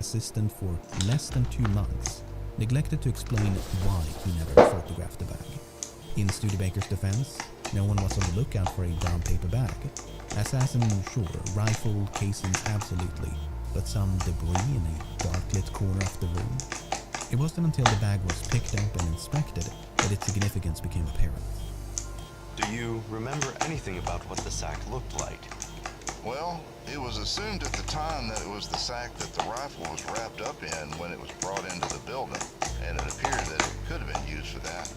assistant for less than 2 months, neglected to explain why he never photographed the bag. In Studebaker's defense, no one was on the lookout for a brown paper bag. Assassin, sure, rifle, casings, absolutely, but some debris in a dark-lit corner of the room. It wasn't until the bag was picked up and inspected that its significance became apparent. Do you remember anything about what the sack looked like? Well, it was assumed at the time that it was the sack that the rifle was wrapped up in when it was brought into the building, and it appeared that it could have been used for that.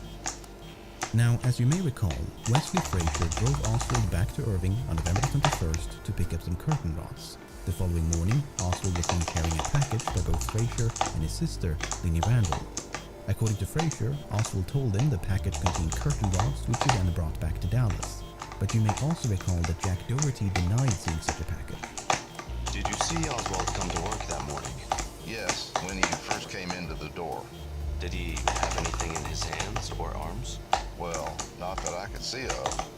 Now, as you may recall, Wesley Frazier drove Oswald back to Irving on November 21st to pick up some curtain rods. The following morning, Oswald was seen carrying a package for both Frazier and his sister, Linnie Randall. According to Frazier, Oswald told him the package contained curtain rods, which he then brought back to Dallas. But you may also recall that Jack Doherty denied seeing such a package. Did you see Oswald come to work that morning? Yes, when he first came into the door. Did he have anything in his hands or arms? Well, not that I could see of.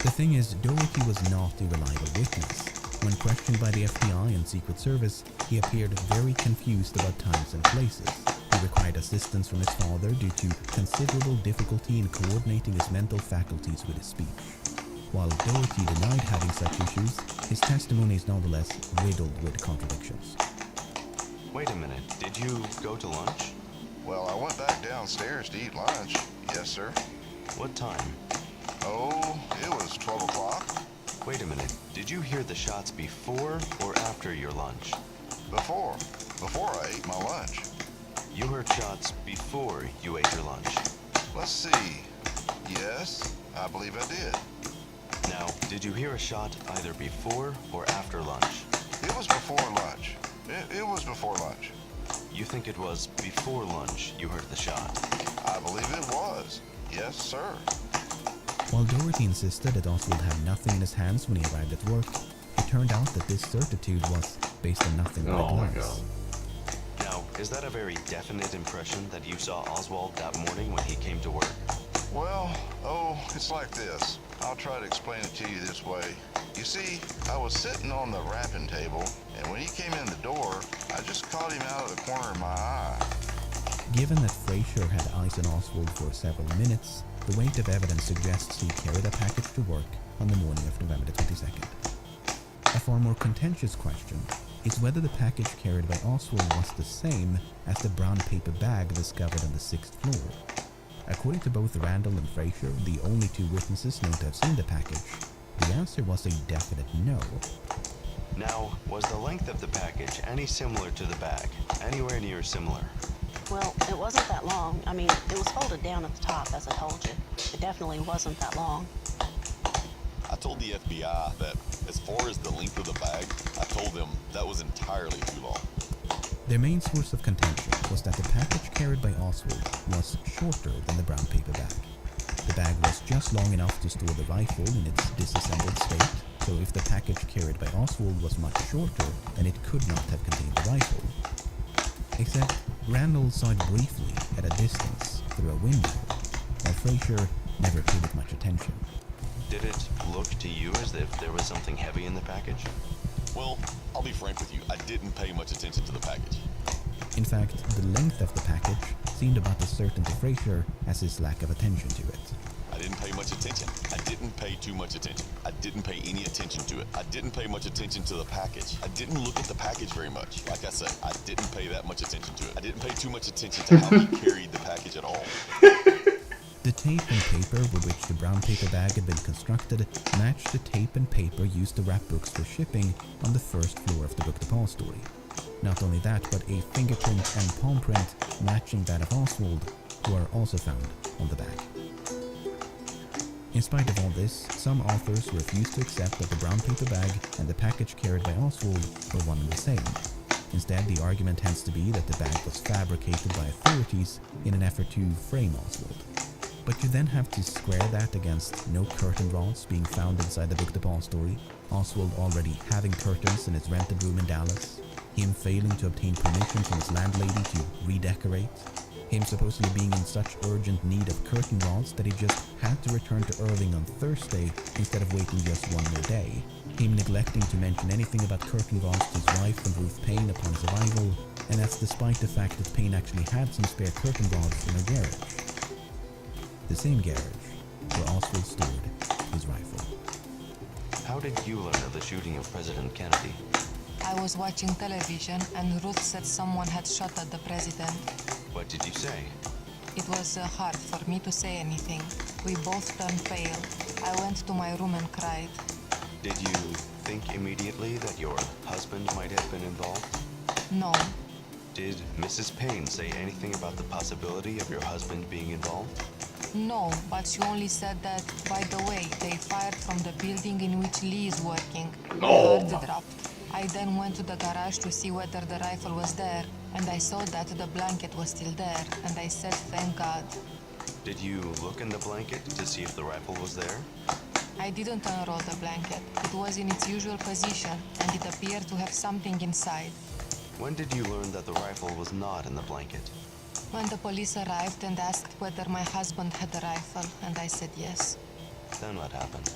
The thing is, Doherty was not a reliable witness. When questioned by the FBI and Secret Service, he appeared very confused about times and places. He required assistance from his father due to considerable difficulty in coordinating his mental faculties with his speech. While Doherty denied having such issues, his testimony is nonetheless riddled with contradictions. Wait a minute, did you go to lunch? Well, I went back downstairs to eat lunch. Yes, sir. What time? Oh, it was 12 o'clock. Wait a minute, did you hear the shots before or after your lunch? Before I ate my lunch. You heard shots before you ate your lunch. Let's see. Yes, I believe I did. Now, did you hear a shot either before or after lunch? It was before lunch. It was before lunch. You think it was before lunch you heard the shot? I believe it was. Yes, sir. While Doherty insisted that Oswald had nothing in his hands when he arrived at work, it turned out that this certitude was based on nothing but a glance. Now, is that a very definite impression that you saw Oswald that morning when he came to work? Well, it's like this. I'll try to explain it to you this way. You see, I was sitting on the wrapping table, and when he came in the door, I just caught him out of the corner of my eye. Given that Frazier had eyes on Oswald for several minutes, the weight of evidence suggests he carried a package to work on the morning of November 22nd. A far more contentious question is whether the package carried by Oswald was the same as the brown paper bag discovered on the 6th floor. According to both Randall and Frazier, the only two witnesses known to have seen the package, the answer was a definite no. Now, was the length of the package any similar to the bag? Anywhere near similar? Well, it wasn't that long. I mean, it was folded down at the top, as I told you. It definitely wasn't that long. I told the FBI that as far as the length of the bag, I told them that was entirely too long. Their main source of contention was that the package carried by Oswald was shorter than the brown paper bag. The bag was just long enough to store the rifle in its disassembled state, so if the package carried by Oswald was much shorter, then it could not have contained the rifle. Except Randall saw it briefly at a distance through a window, while Frazier never paid it much attention. Did it look to you as if there was something heavy in the package? Well, I'll be frank with you, I didn't pay much attention to the package. In fact, the length of the package seemed about as certain to Frazier as his lack of attention to it. I didn't pay much attention. I didn't pay too much attention. I didn't pay any attention to it. I didn't pay much attention to the package. I didn't look at the package very much. Like I said, I didn't pay that much attention to it. I didn't pay too much attention to how he carried the package at all. The tape and paper with which the brown paper bag had been constructed matched the tape and paper used to wrap books for shipping on the first floor of the book depository. Not only that, but a fingerprint and palm print matching that of Oswald were also found on the bag. In spite of all this, some authors refused to accept that the brown paper bag and the package carried by Oswald were one and the same. Instead, the argument tends to be that the bag was fabricated by authorities in an effort to frame Oswald. But you then have to square that against no curtain rods being found inside the book depository, Oswald already having curtains in his rented room in Dallas, him failing to obtain permission from his landlady to redecorate, him supposedly being in such urgent need of curtain rods that he just had to return to Irving on Thursday instead of waiting just one more day, him neglecting to mention anything about curtain rods to his wife and Ruth Payne upon his arrival, and that's despite the fact that Payne actually had some spare curtain rods in her garage. The same garage where Oswald stored his rifle. How did you learn of the shooting of President Kennedy? I was watching television and Ruth said someone had shot at the president. What did you say? It was hard for me to say anything. We both turned pale. I went to my room and cried. Did you think immediately that your husband might have been involved? No. Did Mrs. Payne say anything about the possibility of your husband being involved? No, but she only said that, by the way, they fired from the building in which Lee is working. No. The guard dropped. I then went to the garage to see whether the rifle was there, and I saw that the blanket was still there, and I said, thank God. Did you look in the blanket to see if the rifle was there? I didn't unroll the blanket. It was in its usual position, and it appeared to have something inside. When did you learn that the rifle was not in the blanket? When the police arrived and asked whether my husband had a rifle, and I said yes. Then what happened?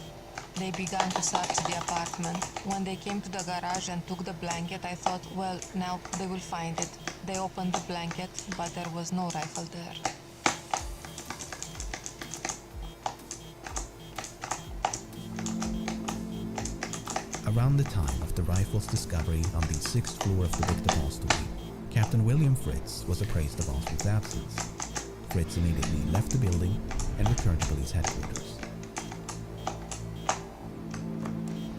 They began to search the apartment. When they came to the garage and took the blanket, I thought, well, now they will find it. They opened the blanket, but there was no rifle there. Around the time of the rifle's discovery on the 6th floor of the Vic depository, Captain William Fritz was appraised of Oswald's absence. Fritz immediately left the building and returned to police headquarters.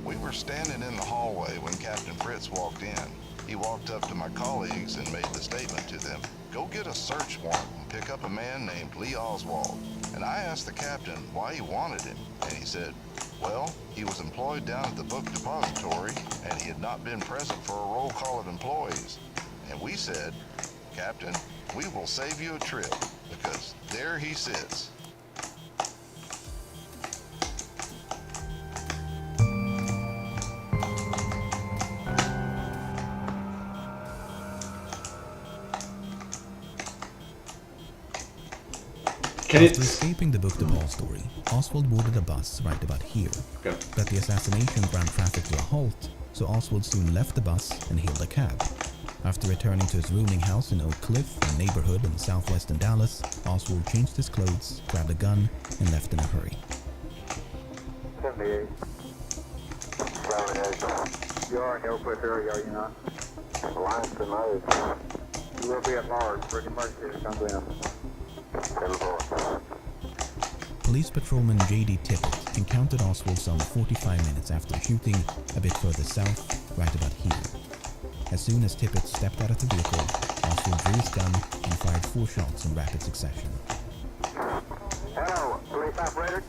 We were standing in the hallway when Captain Fritz walked in. He walked up to my colleagues and made the statement to them, "Go get a search warrant and pick up a man named Lee Oswald." And I asked the captain why he wanted him, and he said, well, he was employed down at the book depository and he had not been present for a roll call of employees. And we said, "Captain, we will save you a trip because there he sits." After escaping the book depository, Oswald boarded a bus right about here. Okay. But the assassination ground traffic to a halt, so Oswald soon left the bus and hailed a cab. After returning to his rooming house in Oak Cliff, a neighborhood in southwestern Dallas, Oswald changed his clothes, grabbed a gun, and left in a hurry. 78. You are in Oak Cliff area, are you not? Lines to nose. You will be at large for any emergency that comes in. Police patrolman J.D. Tippett encountered Oswald some 45 minutes after the shooting, a bit further south, right about here. As soon as Tippett stepped out of the vehicle, Oswald drew his gun and fired 4 shots in rapid succession. Hello, police operator.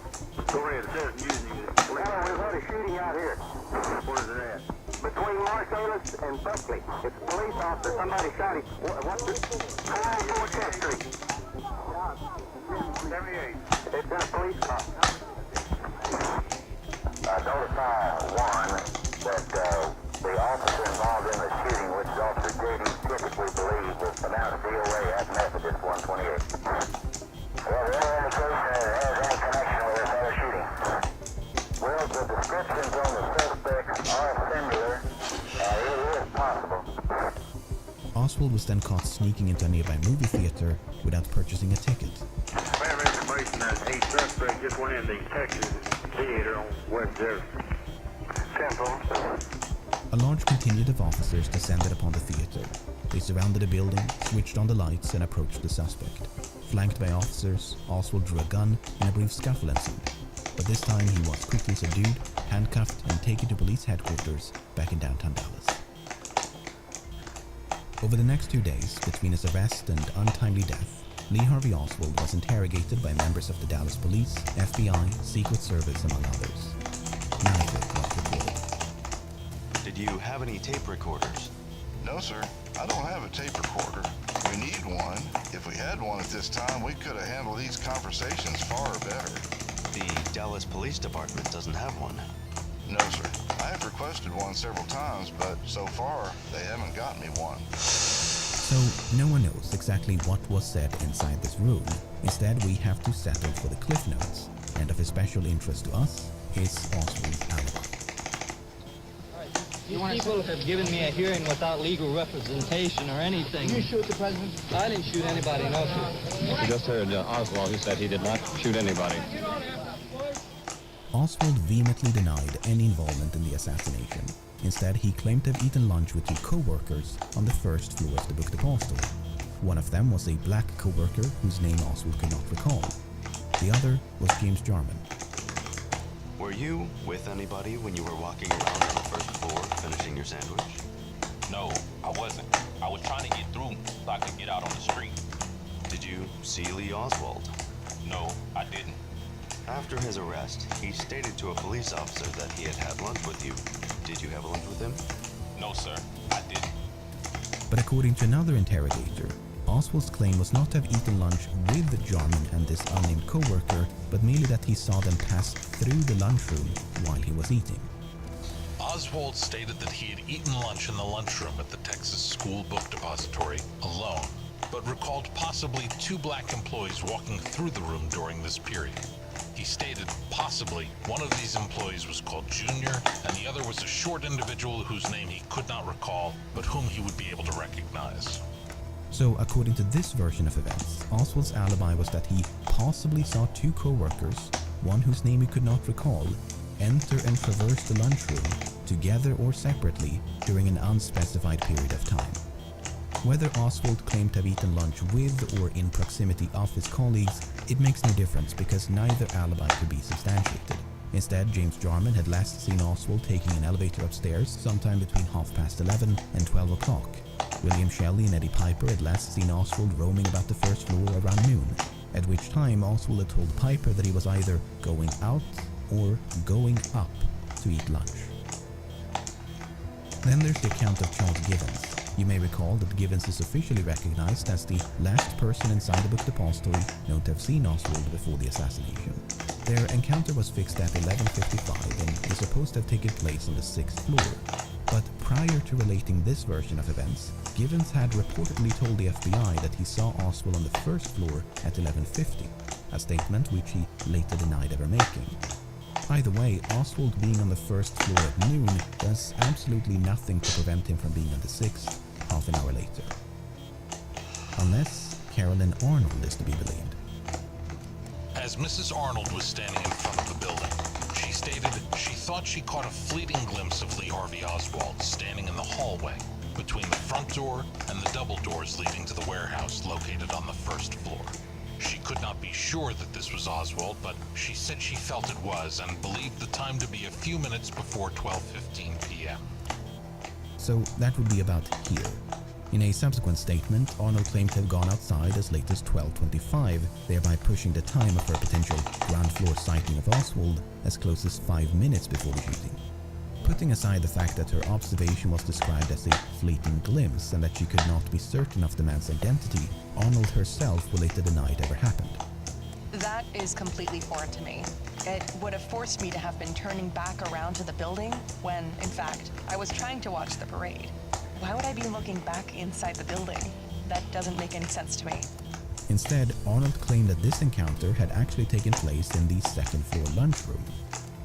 Go ahead, it says using you. Hello, we've had a shooting out here. Where's it at? Between Marsalis and Buckley. It's a police officer. Somebody shot him. What's this? 4 Chest Street. 78. It's got a police car. Notify one that the officer involved in the shooting, which is Officer J.D. Tippett, we believe, was pronounced DOA at Methodist 128. Well, the other indication that it has any connection with this other shooting. Well, the descriptions on the suspects are similar, and it is possible. Oswald was then caught sneaking into a nearby movie theater without purchasing a ticket. We have information that a suspect just went in the Texas theater on West Jefferson. Simple. A large contingent of officers descended upon the theater. They surrounded the building, switched on the lights, and approached the suspect. Flanked by officers, Oswald drew a gun and a brief scuffle ensued. But this time he was quickly subdued, handcuffed, and taken to police headquarters back in downtown Dallas. Over the next 2 days, between his arrest and untimely death, Lee Harvey Oswald was interrogated by members of the Dallas Police, FBI, Secret Service, among others. None of it was recorded. Did you have any tape recorders? No, sir. I don't have a tape recorder. We need one. If we had one at this time, we could have handled these conversations far better. The Dallas Police Department doesn't have one. No, sir. I have requested one several times, but so far, they haven't got me one. So no one knows exactly what was said inside this room. Instead, we have to settle for the cliff notes. And of special interest to us is Oswald's alibi. These people have given me a hearing without legal representation or anything. Did you shoot the president? I didn't shoot anybody, no, sir. We just heard Oswald, who said he did not shoot anybody. Oswald vehemently denied any involvement in the assassination. Instead, he claimed to have eaten lunch with 2 co-workers on the first floor of the Book Depository. One of them was a black co-worker whose name Oswald could not recall. The other was James Jarman. Were you with anybody when you were walking around on the first floor finishing your sandwich? No, I wasn't. I was trying to get through so I could get out on the street. Did you see Lee Oswald? No, I didn't. After his arrest, he stated to a police officer that he had had lunch with you. Did you have lunch with him? No, sir, I didn't. But according to another interrogator, Oswald's claim was not to have eaten lunch with Jarman and this unnamed co-worker, but merely that he saw them pass through the lunchroom while he was eating. Oswald stated that he had eaten lunch in the lunchroom at the Texas School Book Depository alone, but recalled possibly 2 black employees walking through the room during this period. He stated possibly one of these employees was called Junior, and the other was a short individual whose name he could not recall, but whom he would be able to recognize. So, according to this version of events, Oswald's alibi was that he possibly saw 2 co-workers, one whose name he could not recall, enter and traverse the lunchroom, together or separately, during an unspecified period of time. Whether Oswald claimed to have eaten lunch with or in proximity of his colleagues, it makes no difference because neither alibi could be substantiated. Instead, James Jarman had last seen Oswald taking an elevator upstairs sometime between 11:30 and 12 o'clock. William Shelley and Eddie Piper had last seen Oswald roaming about the first floor around noon, at which time Oswald had told Piper that he was either going out or going up to eat lunch. Then there's the account of Charles Givens. You may recall that Givens is officially recognized as the last person inside the Book Depository known to have seen Oswald before the assassination. Their encounter was fixed at 11:55 and is supposed to have taken place on the 6th floor. But prior to relating this version of events, Givens had reportedly told the FBI that he saw Oswald on the first floor at 11:50, a statement which he later denied ever making. Either way, Oswald being on the first floor at noon does absolutely nothing to prevent him from being on the 6th half an hour later. Unless Carolyn Arnold is to be believed. As Mrs. Arnold was standing in front of the building, she stated she thought she caught a fleeting glimpse of Lee Harvey Oswald standing in the hallway between the front door and the double doors leading to the warehouse located on the first floor. She could not be sure that this was Oswald, but she said she felt it was and believed the time to be a few minutes before 12:15 p.m. So that would be about here. In a subsequent statement, Arnold claimed to have gone outside as late as 12:25, thereby pushing the time of her potential ground floor sighting of Oswald as close as 5 minutes before the shooting. Putting aside the fact that her observation was described as a fleeting glimpse and that she could not be certain of the man's identity, Arnold herself will later deny it ever happened. That is completely foreign to me. It would have forced me to have been turning back around to the building when, in fact, I was trying to watch the parade. Why would I be looking back inside the building? That doesn't make any sense to me. Instead, Arnold claimed that this encounter had actually taken place in the second floor lunchroom.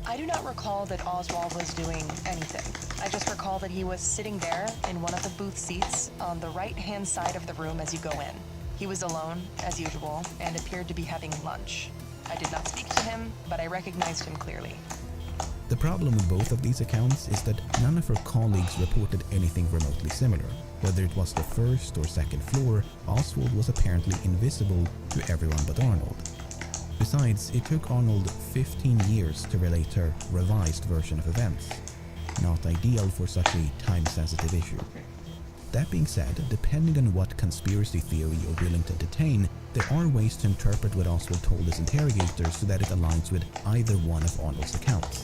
I do not recall that Oswald was doing anything. I just recall that he was sitting there in one of the booth seats on the right-hand side of the room as you go in. He was alone, as usual, and appeared to be having lunch. I did not speak to him, but I recognized him clearly. The problem with both of these accounts is that none of her colleagues reported anything remotely similar. Whether it was the first or second floor, Oswald was apparently invisible to everyone but Arnold. Besides, it took Arnold 15 years to relate her revised version of events. Not ideal for such a time-sensitive issue. That being said, depending on what conspiracy theory you're willing to entertain, there are ways to interpret what Oswald told his interrogators so that it aligns with either one of Arnold's accounts.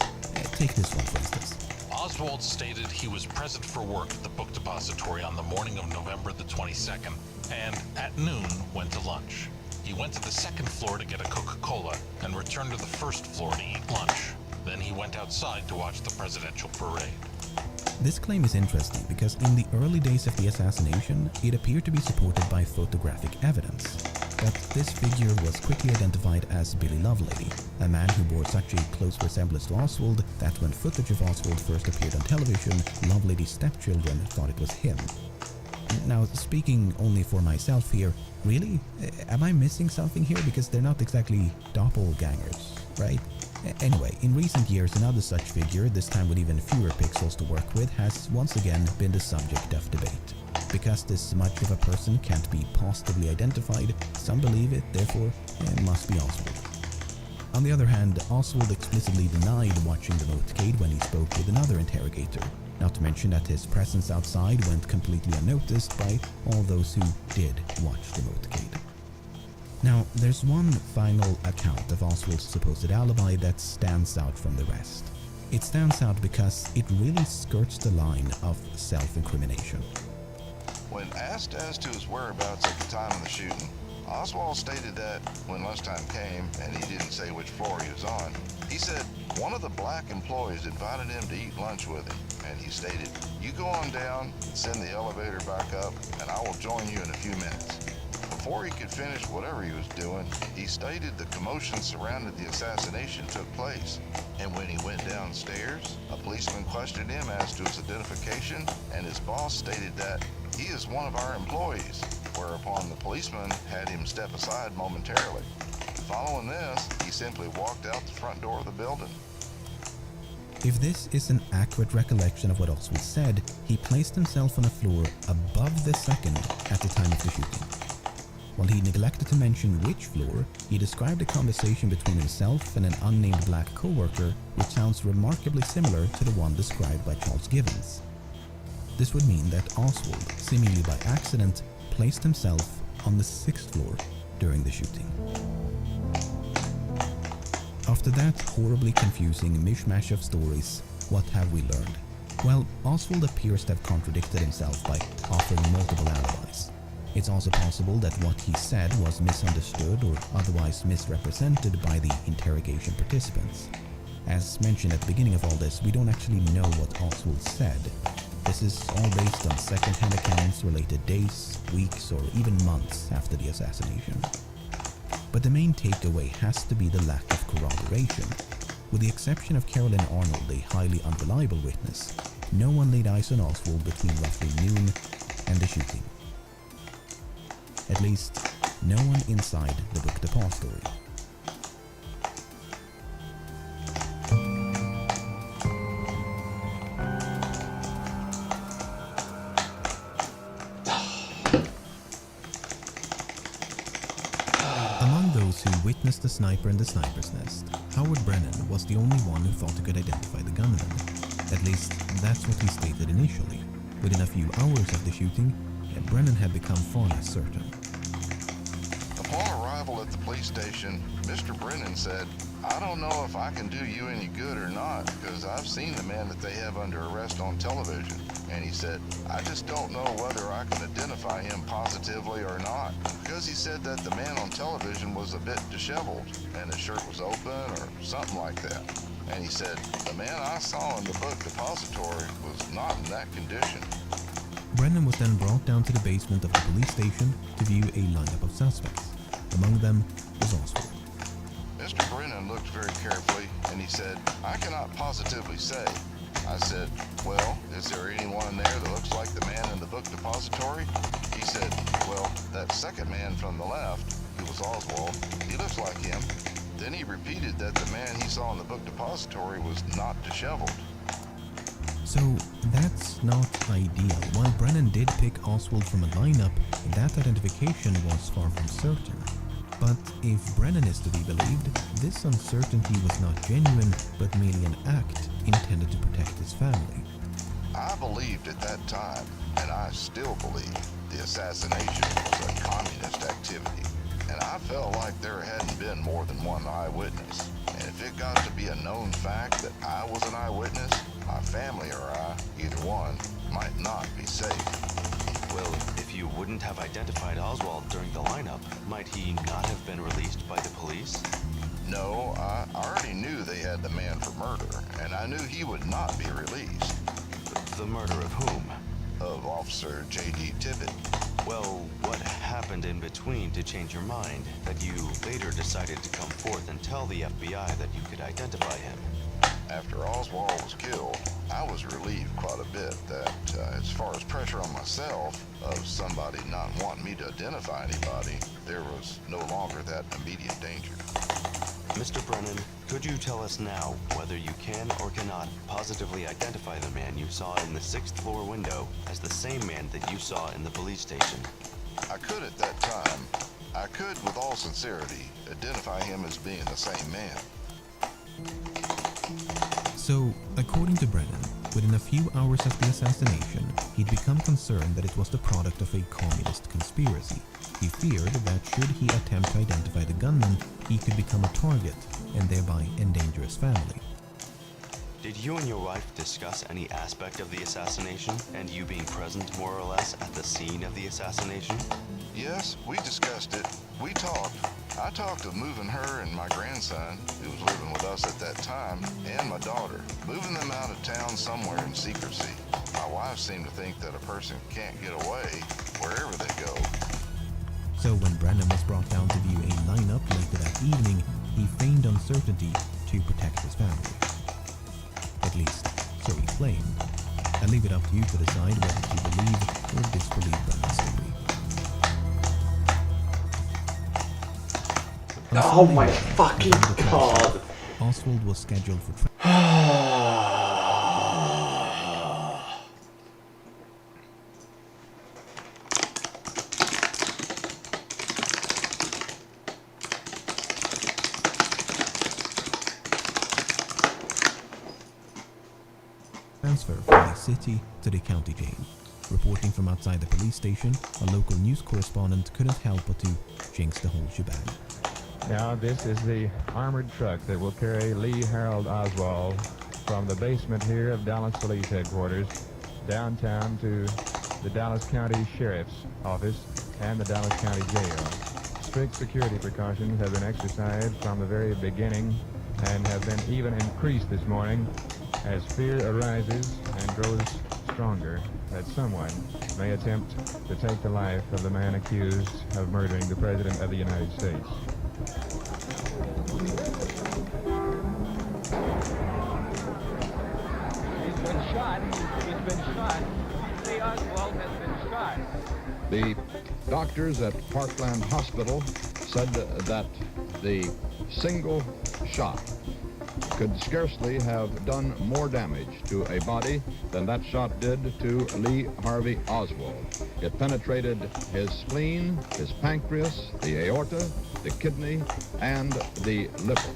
Take this one for instance. Oswald stated he was present for work at the book depository on the morning of November the 22nd, and at noon went to lunch. He went to the second floor to get a Coca-Cola and returned to the first floor to eat lunch. Then he went outside to watch the presidential parade. This claim is interesting because in the early days of the assassination, it appeared to be supported by photographic evidence. But this figure was quickly identified as Billy Lovelady, a man who bore such a close resemblance to Oswald that when footage of Oswald first appeared on television, Lovelady's stepchildren thought it was him. Now, speaking only for myself here, really? Am I missing something here? Because they're not exactly doppelgangers, right? Anyway, in recent years, another such figure, this time with even fewer pixels to work with, has once again been the subject of debate. Because this much of a person can't be positively identified, some believe it, therefore, it must be Oswald. On the other hand, Oswald explicitly denied watching the motorcade when he spoke with another interrogator, not to mention that his presence outside went completely unnoticed by all those who did watch the motorcade. Now, there's one final account of Oswald's supposed alibi that stands out from the rest. It stands out because it really skirts the line of self-incrimination. When asked as to his whereabouts at the time of the shooting, Oswald stated that when lunchtime came and he didn't say which floor he was on, he said one of the black employees invited him to eat lunch with him, and he stated, "You go on down and send the elevator back up and I will join you in a few minutes." Before he could finish whatever he was doing, he stated the commotion surrounding the assassination took place. And when he went downstairs, a policeman questioned him as to his identification, and his boss stated that he is one of our employees, whereupon the policeman had him step aside momentarily. Following this, he simply walked out the front door of the building. If this is an accurate recollection of what Oswald said, he placed himself on a floor above the second at the time of the shooting. While he neglected to mention which floor, he described a conversation between himself and an unnamed black co-worker which sounds remarkably similar to the one described by Charles Gibbons. This would mean that Oswald, seemingly by accident, placed himself on the 6th floor during the shooting. After that horribly confusing mishmash of stories, what have we learned? Well, Oswald appears to have contradicted himself by offering multiple alibis. It's also possible that what he said was misunderstood or otherwise misrepresented by the interrogation participants. As mentioned at the beginning of all this, we don't actually know what Oswald said. This is all based on second-hand accounts related days, weeks, or even months after the assassination. But the main takeaway has to be the lack of corroboration. With the exception of Carolyn Arnold, a highly unreliable witness, no one laid eyes on Oswald between roughly noon and the shooting. At least, no one inside the Book Depart story. Among those who witnessed the sniper in the sniper's nest, Howard Brennan was the only one who thought he could identify the gunman. At least, that's what he stated initially. Within a few hours of the shooting, Brennan had become far less certain. Upon arrival at the police station, Mr. Brennan said, "I don't know if I can do you any good or not because I've seen the man that they have under arrest on television." And he said, "I just don't know whether I can identify him positively or not." Because he said that the man on television was a bit disheveled and his shirt was open or something like that. And he said, "The man I saw in the book depository was not in that condition." Brennan was then brought down to the basement of the police station to view a lineup of suspects. Among them was Oswald. Mr. Brennan looked very carefully and he said, "I cannot positively say." I said, "Well, is there anyone there that looks like the man in the book depository?" He said, "Well, that second man from the left, who was Oswald, he looks like him." Then he repeated that the man he saw in the book depository was not disheveled. So that's not ideal. While Brennan did pick Oswald from a lineup, that identification was far from certain. But if Brennan is to be believed, this uncertainty was not genuine, but merely an act intended to protect his family. I believed at that time, and I still believe, the assassination was a communist activity. And I felt like there hadn't been more than one eyewitness. And if it got to be a known fact that I was an eyewitness, my family or I, either one, might not be safe. Well, if you wouldn't have identified Oswald during the lineup, might he not have been released by the police? No, I already knew they had the man for murder, and I knew he would not be released. the murder of whom? Of Officer J.D. Tippett. Well, what happened in between to change your mind that you later decided to come forth and tell the FBI that you could identify him? After Oswald was killed, I was relieved quite a bit that, as far as pressure on myself of somebody not wanting me to identify anybody, there was no longer that immediate danger. Mr. Brennan, could you tell us now whether you can or cannot positively identify the man you saw in the 6th floor window as the same man that you saw in the police station? I could at that time. I could, with all sincerity, identify him as being the same man. So, according to Brennan, within a few hours of the assassination, he'd become concerned that it was the product of a communist conspiracy. He feared that should he attempt to identify the gunman, he could become a target and thereby endanger his family. Did you and your wife discuss any aspect of the assassination and you being present more or less at the scene of the assassination? Yes, we discussed it. We talked. I talked of moving her and my grandson, who was living with us at that time, and my daughter, moving them out of town somewhere in secrecy. My wife seemed to think that a person can't get away wherever they go. So when Brennan was brought down to view a lineup later that evening, he feigned uncertainty to protect his family. At least, so he claimed. I leave it up to you to decide whether to believe or disbelieve Brennan's story. Oh my fucking god. Oswald was scheduled for transfer from the city to the county jail. Reporting from outside the police station, a local news correspondent couldn't help but to jinx the whole shebang. Now, this is the armored truck that will carry Lee Harold Oswald from the basement here of Dallas Police Headquarters downtown to the Dallas County Sheriff's Office and the Dallas County Jail. Strict security precautions have been exercised from the very beginning and have been even increased this morning as fear arises and grows stronger that someone may attempt to take the life of the man accused of murdering the President of the United States. He's been shot. He's been shot. Lee Oswald has been shot. The doctors at Parkland Hospital said that the single shot could scarcely have done more damage to a body than that shot did to Lee Harvey Oswald. It penetrated his spleen, his pancreas, the aorta, the kidney, and the liver.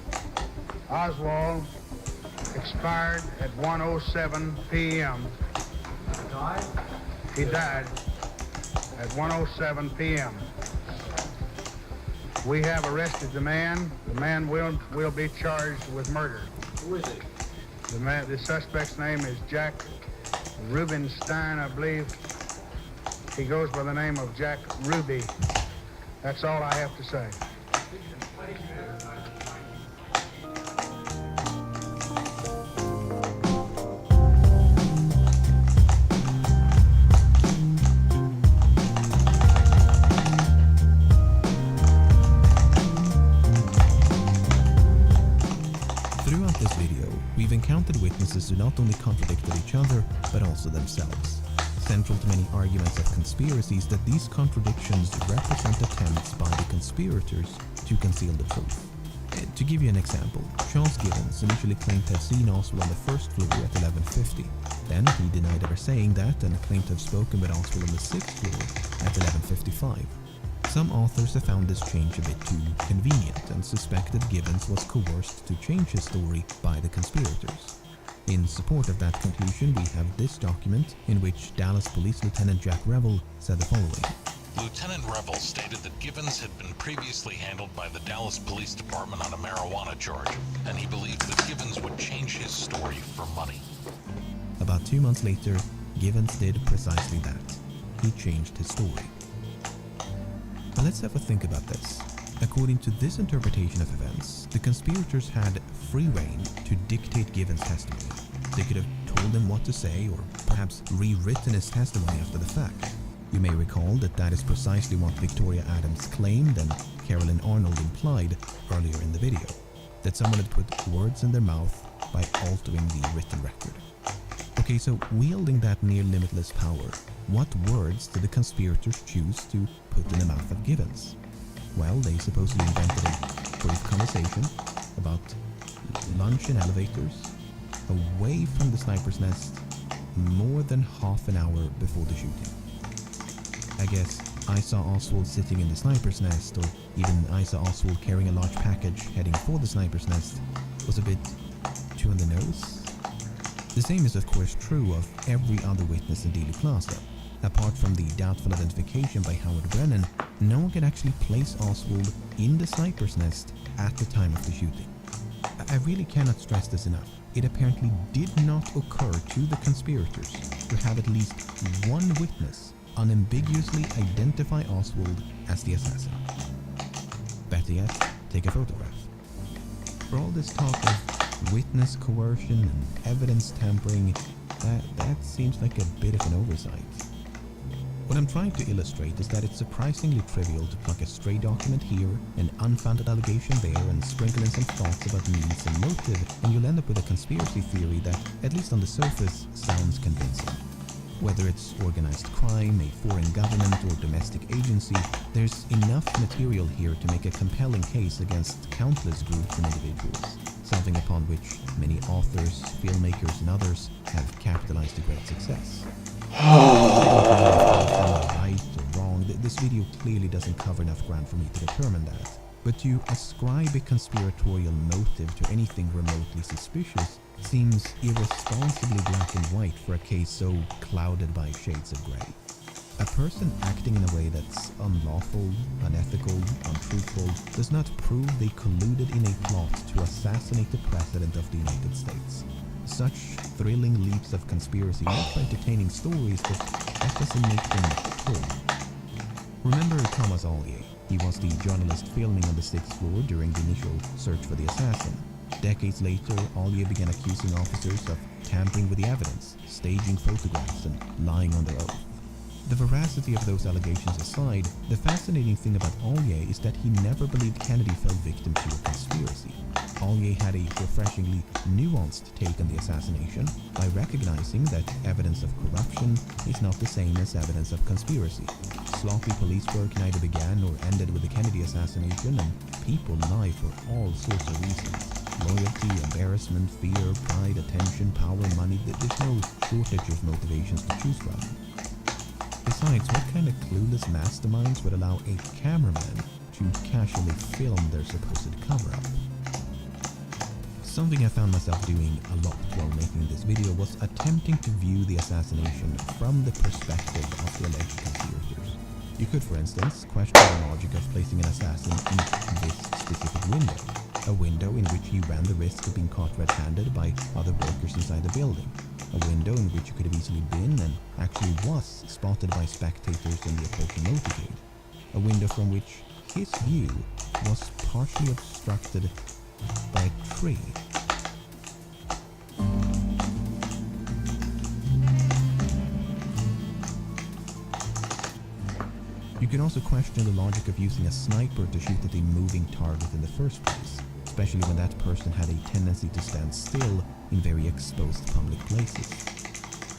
Oswald expired at 1:07 p.m. He died at 1:07 p.m. We have arrested the man. The man will be charged with murder. Who is it? The suspect's name is Jack Rubenstein, I believe. He goes by the name of Jack Ruby. That's all I have to say. Throughout this video, we've encountered witnesses who not only contradicted each other, but also themselves. Central to many arguments of conspiracies that these contradictions represent attempts by the conspirators to conceal the truth. To give you an example, Charles Gibbons initially claimed to have seen Oswald on the first floor at 11:50. Then he denied ever saying that and claimed to have spoken with Oswald on the 6th floor at 11:55. Some authors have found this change a bit too convenient and suspected Gibbons was coerced to change his story by the conspirators. In support of that conclusion, we have this document in which Dallas Police Lieutenant Jack Revel said the following. Lieutenant Revel stated that Gibbons had been previously handled by the Dallas Police Department on a marijuana charge, and he believed that Gibbons would change his story for money. About 2 months later, Gibbons did precisely that. He changed his story. Now let's have a think about this. According to this interpretation of events, the conspirators had free rein to dictate Gibbons' testimony. They could have told him what to say or perhaps rewritten his testimony after the fact. You may recall that is precisely what Victoria Adams claimed and Carolyn Arnold implied earlier in the video, that someone had put words in their mouth by altering the written record. Okay, so wielding that near limitless power, what words did the conspirators choose to put in the mouth of Givens? Well, they supposedly invented a brief conversation about lunch in elevators away from the sniper's nest more than half an hour before the shooting. I guess I saw Oswald sitting in the sniper's nest, or even I saw Oswald carrying a large package heading for the sniper's nest, was a bit too on the nose. The same is of course true of every other witness in Dealey Plaza. Apart from the doubtful identification by Howard Brennan, no one could actually place Oswald in the sniper's nest at the time of the shooting. I really cannot stress this enough. It apparently did not occur to the conspirators to have at least one witness unambiguously identify Oswald as the assassin. Better yet, take a photograph. For all this talk of witness coercion and evidence tampering, that seems like a bit of an oversight. What I'm trying to illustrate is that it's surprisingly trivial to pluck a stray document here, an unfounded allegation there, and sprinkle in some thoughts about means and motive, and you'll end up with a conspiracy theory that, at least on the surface, sounds convincing. Whether it's organized crime, a foreign government, or domestic agency, there's enough material here to make a compelling case against countless groups and individuals, something upon which many authors, filmmakers, and others have capitalized to great success. Right or wrong, this video clearly doesn't cover enough ground for me to determine that. But to ascribe a conspiratorial motive to anything remotely suspicious seems irresponsibly black and white for a case so clouded by shades of grey. A person acting in a way that's unlawful, unethical, untruthful does not prove they colluded in a plot to assassinate the President of the United States. Such thrilling leaps of conspiracy make for entertaining stories, but that doesn't make them full. Remember Thomas Ollier? He was the journalist filming on the 6th floor during the initial search for the assassin. Decades later, Ollier began accusing officers of tampering with the evidence, staging photographs, and lying on their oath. The veracity of those allegations aside, the fascinating thing about Ollier is that he never believed Kennedy fell victim to a conspiracy. Ollier had a refreshingly nuanced take on the assassination by recognizing that evidence of corruption is not the same as evidence of conspiracy. Sloppy police work neither began nor ended with the Kennedy assassination, and people lie for all sorts of reasons. Loyalty, embarrassment, fear, pride, attention, power, money, there's no shortage of motivations to choose from. Besides, what kind of clueless masterminds would allow a cameraman to casually film their supposed cover-up? Something I found myself doing a lot while making this video was attempting to view the assassination from the perspective of the alleged conspirators. You could, for instance, question the logic of placing an assassin in this specific window, a window in which he ran the risk of being caught red-handed by other workers inside the building, a window in which he could have easily been and actually was spotted by spectators in the approaching motorcade, a window from which his view was partially obstructed by a tree. You can also question the logic of using a sniper to shoot at a moving target in the first place, especially when that person had a tendency to stand still in very exposed public places.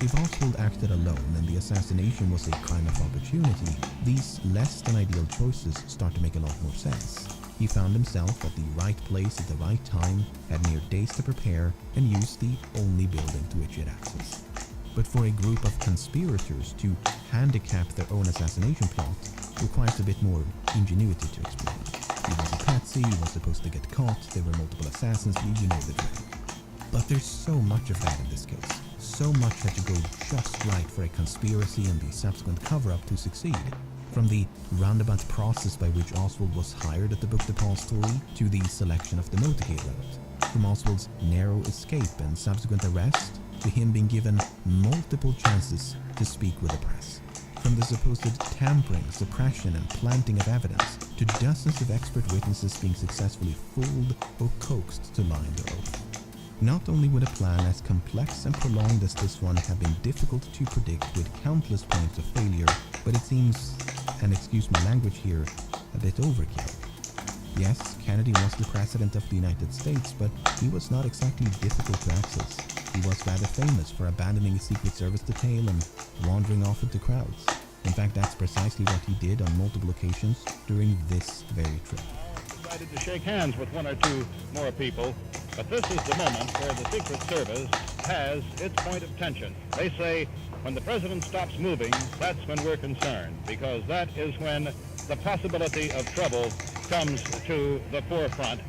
If Oswald acted alone and the assassination was a crime of opportunity, these less than ideal choices start to make a lot more sense. He found himself at the right place at the right time, had mere days to prepare, and used the only building to which he had access. But for a group of conspirators to handicap their own assassination plot requires a bit more ingenuity to explain. He was a patsy, he was supposed to get caught, there were multiple assassins, you know the drill. But there's so much of that in this case. So much had to go just right for a conspiracy and the subsequent cover-up to succeed. From the roundabout process by which Oswald was hired at the Book Depository to the selection of the motorcade route. From Oswald's narrow escape and subsequent arrest to him being given multiple chances to speak with the press. From the supposed tampering, suppression, and planting of evidence to dozens of expert witnesses being successfully fooled or coaxed to lie on their oath. Not only would a plan as complex and prolonged as this one have been difficult to predict with countless points of failure, but it seems, and excuse my language here, a bit overkill. Yes, Kennedy was the President of the United States, but he was not exactly difficult to access. He was rather famous for abandoning his Secret Service detail and wandering off into crowds. In fact, that's precisely what he did on multiple occasions during this very trip. Decided to shake hands with one or two more people, but this is the moment where the Secret Service has its point of tension. They say when the president stops moving, that's when we're concerned, because that is when the possibility of trouble comes to the forefront.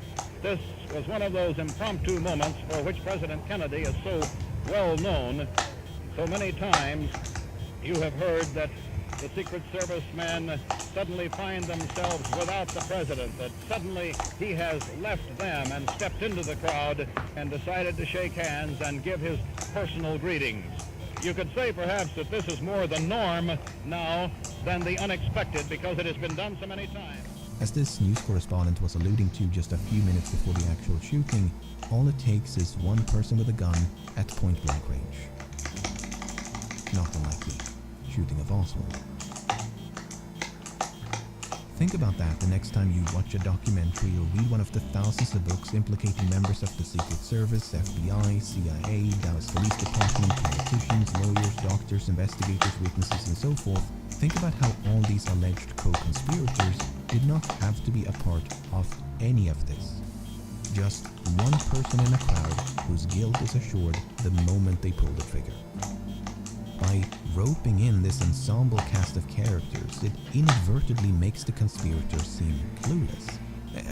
This was one of those impromptu moments for which President Kennedy is so well known. So many times you have heard that the Secret Service men suddenly find themselves without the president, that suddenly he has left them and stepped into the crowd and decided to shake hands and give his personal greetings. You could say perhaps that this is more the norm now than the unexpected, because it has been done so many times. As this news correspondent was alluding to just a few minutes before the actual shooting, all it takes is one person with a gun at point-blank range. Not unlike the shooting of Oswald. Think about that the next time you watch a documentary or read one of the thousands of books implicating members of the Secret Service, FBI, CIA, Dallas Police Department, politicians, lawyers, doctors, investigators, witnesses, and so forth. Think about how all these alleged co-conspirators did not have to be a part of any of this. Just one person in a crowd whose guilt is assured the moment they pull the trigger. By roping in this ensemble cast of characters, it inadvertently makes the conspirators seem clueless.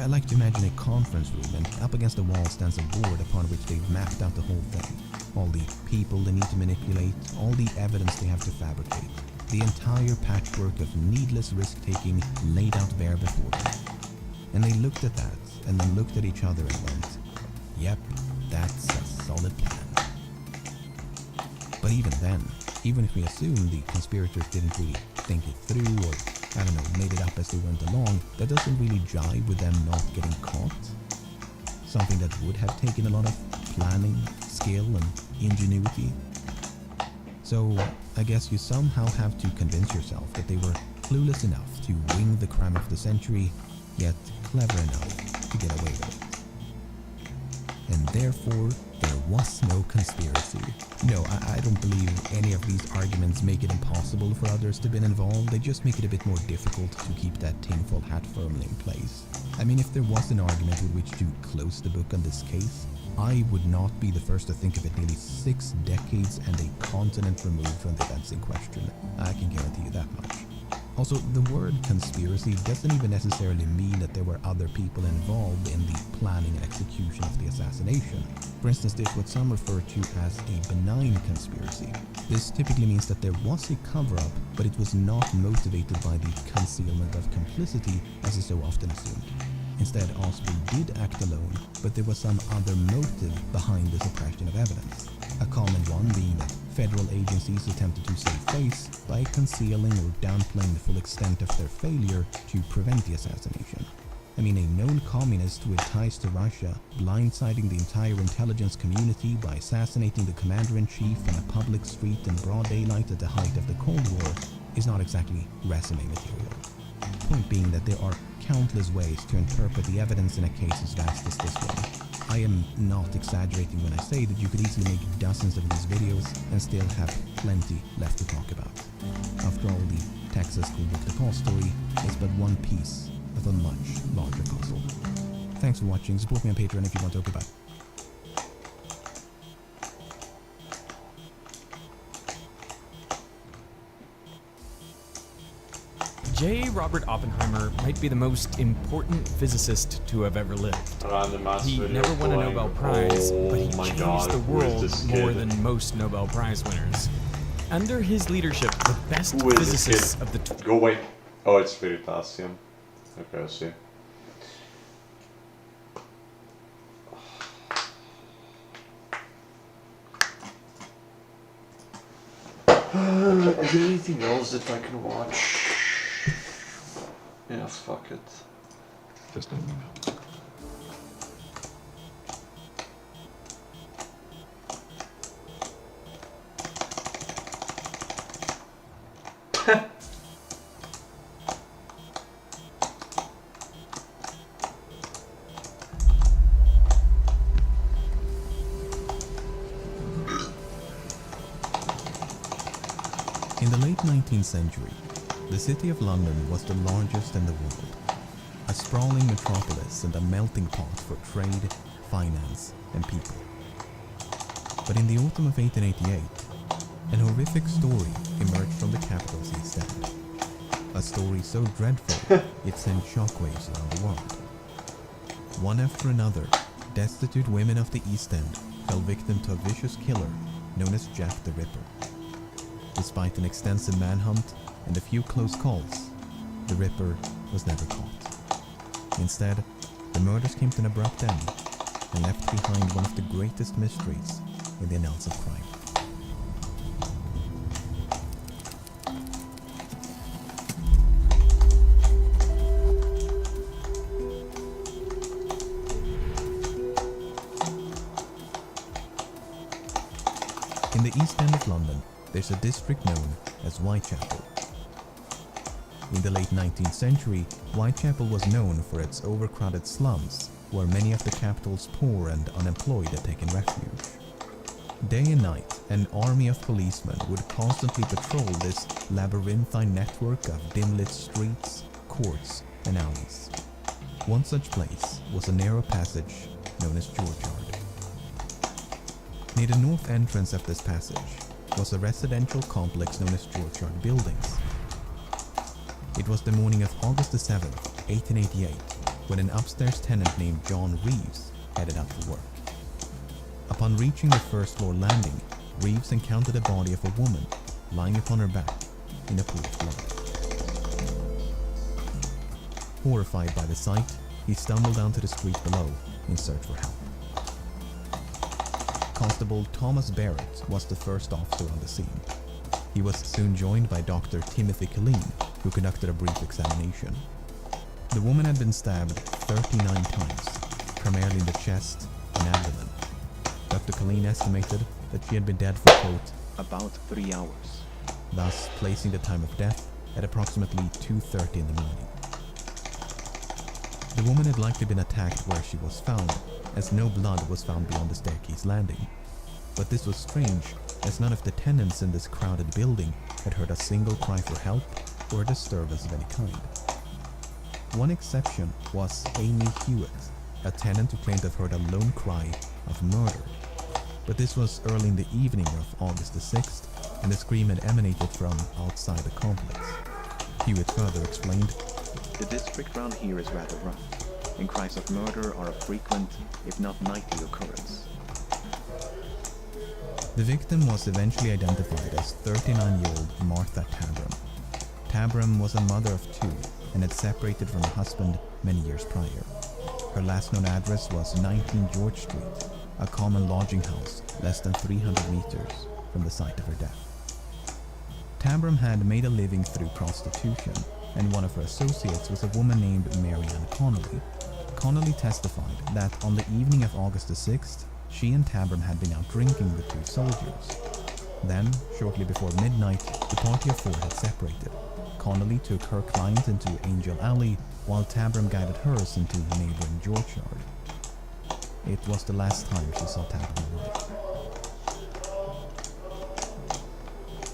I like to imagine a conference room, and up against the wall stands a board upon which they've mapped out the whole thing. All the people they need to manipulate, all the evidence they have to fabricate. The entire patchwork of needless risk-taking laid out there before them. And they looked at that, and then looked at each other and went, yep, that's a solid plan. But even then, even if we assume the conspirators didn't really think it through, or, I don't know, made it up as they went along, that doesn't really jive with them not getting caught. Something that would have taken a lot of planning, skill, and ingenuity. So, I guess you somehow have to convince yourself that they were clueless enough to wing the crime of the century, yet clever enough to get away with it. And therefore, there was no conspiracy. No, I don't believe any of these arguments make it impossible for others to have been involved. They just make it a bit more difficult to keep that tinfoil hat firmly in place. I mean, if there was an argument with which to close the book on this case, I would not be the first to think of it nearly 6 decades and a continent removed from the events in question. I can guarantee you that much. Also, the word conspiracy doesn't even necessarily mean that there were other people involved in the planning and execution of the assassination. For instance, there's what some refer to as a benign conspiracy. This typically means that there was a cover-up, but it was not motivated by the concealment of complicity, as is so often assumed. Instead, Oswald did act alone, but there was some other motive behind the suppression of evidence. A common one being that federal agencies attempted to save face by concealing or downplaying the full extent of their failure to prevent the assassination. I mean, a known communist with ties to Russia blindsiding the entire intelligence community by assassinating the commander-in-chief on a public street in broad daylight at the height of the Cold War is not exactly resume material. Point being that there are countless ways to interpret the evidence in a case as vast as this one. I am not exaggerating when I say that you could easily make dozens of these videos and still have plenty left to talk about. After all, the Texas School Book Depository is but one piece of a much larger puzzle. Thanks for watching. Support me on Patreon if you want to. Okay, bye. J. Robert Oppenheimer might be the most important physicist to have ever lived. He never won a Nobel Prize, but he changed the world more than most Nobel Prize winners. Under his leadership, the best physicists of the... Go away. Oh, it's Veritasium. Okay, I see. Is there anything else that I can watch? Yes, fuck it. Just a minute. In the late 19th century, the city of London was the largest in the world, a sprawling metropolis and a melting pot for trade, finance, and people. But in the autumn of 1888, an horrific story emerged from the capital's East End. A story so dreadful it sent shockwaves around the world. One after another, destitute women of the East End fell victim to a vicious killer known as Jack the Ripper. Despite an extensive manhunt and a few close calls, the Ripper was never caught. Instead, the murders came to an abrupt end and left behind one of the greatest mysteries in the annals of crime. In the East End of London, there's a district known as Whitechapel. In the late 19th century, Whitechapel was known for its overcrowded slums, where many of the capital's poor and unemployed had taken refuge. Day and night, an army of policemen would constantly patrol this labyrinthine network of dim-lit streets, courts, and alleys. One such place was a narrow passage known as George Yard. Near the north entrance of this passage was a residential complex known as George Yard Buildings. It was the morning of August the 7th, 1888, when an upstairs tenant named John Reeves headed out for work. Upon reaching the first floor landing, Reeves encountered the body of a woman lying upon her back in a pool of blood. Horrified by the sight, he stumbled down to the street below in search for help. Constable Thomas Barrett was the first officer on the scene. He was soon joined by Dr. Timothy Killeen, who conducted a brief examination. The woman had been stabbed 39 times, primarily in the chest and abdomen. Dr. Killeen estimated that she had been dead for, quote, about 3 hours, thus placing the time of death at approximately 2:30 in the morning. The woman had likely been attacked where she was found, as no blood was found beyond the staircase landing. But this was strange, as none of the tenants in this crowded building had heard a single cry for help or a disturbance of any kind. One exception was Amy Hewitt, a tenant who claimed to have heard a lone cry of murder. But this was early in the evening of August the 6th, and the scream had emanated from outside the complex. Hewitt further explained, "The district round here is rather rough, and cries of murder are a frequent, if not nightly occurrence." The victim was eventually identified as 39-year-old Martha Tabram. Tabram was a mother of 2 and had separated from her husband many years prior. Her last known address was 19 George Street, a common lodging house less than 300 meters from the site of her death. Tabram had made a living through prostitution, and one of her associates was a woman named Marianne Connolly. Connolly testified that on the evening of August the 6th, she and Tabram had been out drinking with 2 soldiers. Then, shortly before midnight, the party of 4 had separated. Connolly took her client into Angel Alley, while Tabram guided hers into neighboring George Yard. It was the last time she saw Tabram alive.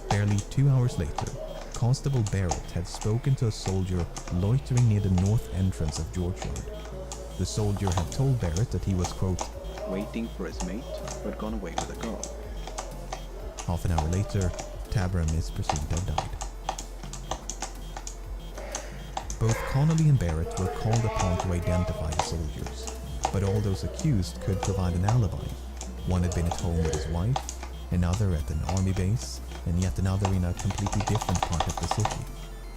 Barely 2 hours later, Constable Barrett had spoken to a soldier loitering near the north entrance of George Yard. The soldier had told Barrett that he was, quote, waiting for his mate, who had gone away with a girl. Half an hour later, Tabram is presumed to have died. Both Connolly and Barrett were called upon to identify the soldiers, but all those accused could provide an alibi. One had been at home with his wife, another at an army base, and yet another in a completely different part of the city.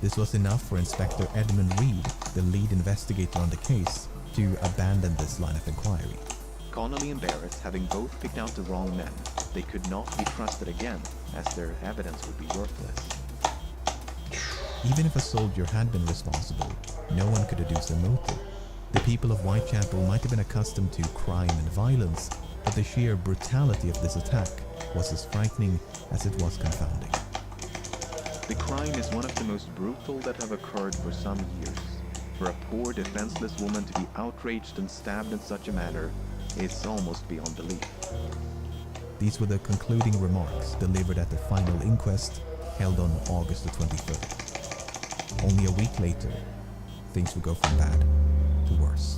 This was enough for Inspector Edmund Reed, the lead investigator on the case, to abandon this line of inquiry. Connolly and Barrett, having both picked out the wrong men, they could not be trusted again, as their evidence would be worthless. Even if a soldier had been responsible, no one could deduce a motive. The people of Whitechapel might have been accustomed to crime and violence, but the sheer brutality of this attack was as frightening as it was confounding. The crime is one of the most brutal that have occurred for some years. For a poor, defenseless woman to be outraged and stabbed in such a manner is almost beyond belief. These were the concluding remarks delivered at the final inquest held on August the 23rd. Only a week later, things would go from bad to worse.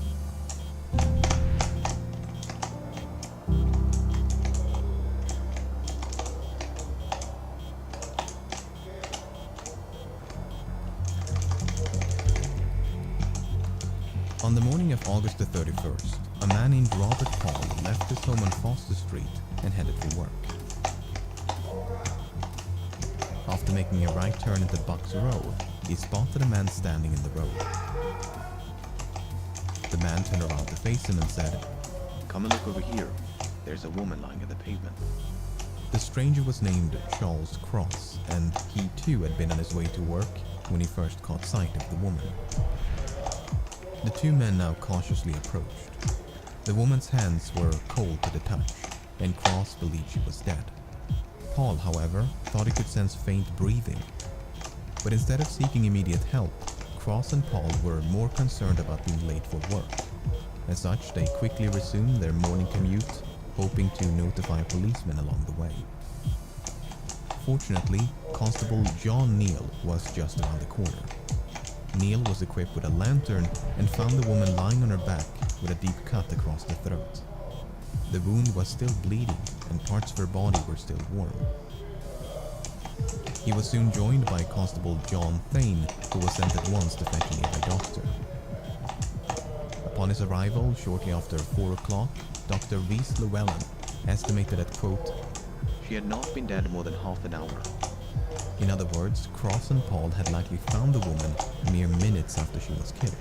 On the morning of August the 31st, a man named Robert Paul left his home on Foster Street and headed for work. After making a right turn into Bucks Row, he spotted a man standing in the road. The man turned around to face him and said, "Come and look over here. There's a woman lying on the pavement." The stranger was named Charles Cross, and he too had been on his way to work when he first caught sight of the woman. The two men now cautiously approached. The woman's hands were cold to the touch, and Cross believed she was dead. Paul, however, thought he could sense faint breathing. But instead of seeking immediate help, Cross and Paul were more concerned about being late for work. As such, they quickly resumed their morning commute, hoping to notify policemen along the way. Fortunately, Constable John Neal was just around the corner. Neal was equipped with a lantern and found the woman lying on her back with a deep cut across the throat. The wound was still bleeding and parts of her body were still warm. He was soon joined by Constable John Thane, who was sent at once to fetch a nearby doctor. Upon his arrival, shortly after 4 o'clock, Dr. Reese Llewellyn estimated that, quote, "She had not been dead more than half an hour." In other words, Cross and Paul had likely found the woman mere minutes after she was killed.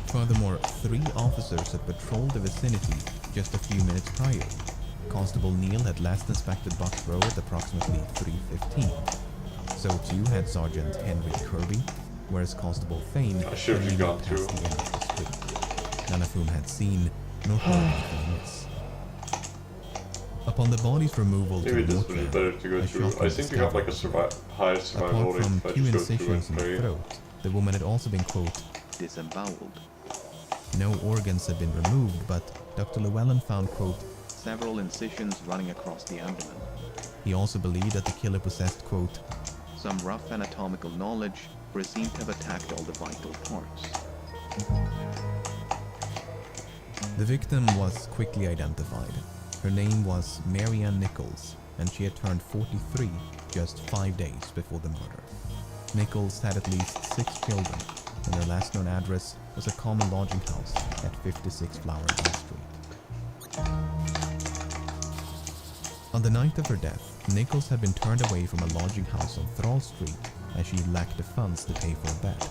Furthermore, 3 officers had patrolled the vicinity just a few minutes prior. Constable Neal had last inspected Bucks Row at approximately 3:15. So too had Sergeant Henry Kirby, whereas Constable Thane had leaving past the end of the street, none of whom had seen nor heard anything amiss. Upon the body's removal Maybe to the this would be better to go through. I think you have like a high survival rate if I few just go through incisions in and the pray. throat, the woman had also been, quote, "disemboweled." No organs had been removed, but Dr. Llewellyn found, quote, "several incisions running across the abdomen." He also believed that the killer possessed, quote, "some rough anatomical knowledge, for he seemed to have attacked all the vital parts." The victim was quickly identified. Her name was Mary Ann Nichols, and she had turned 43 just 5 days before the murder. Nichols had at least 6 children, and her last known address was a common lodging house at 56 Flower Hill Street. On the night of her death, Nichols had been turned away from a lodging house on Thrall Street as she lacked the funds to pay for a bed.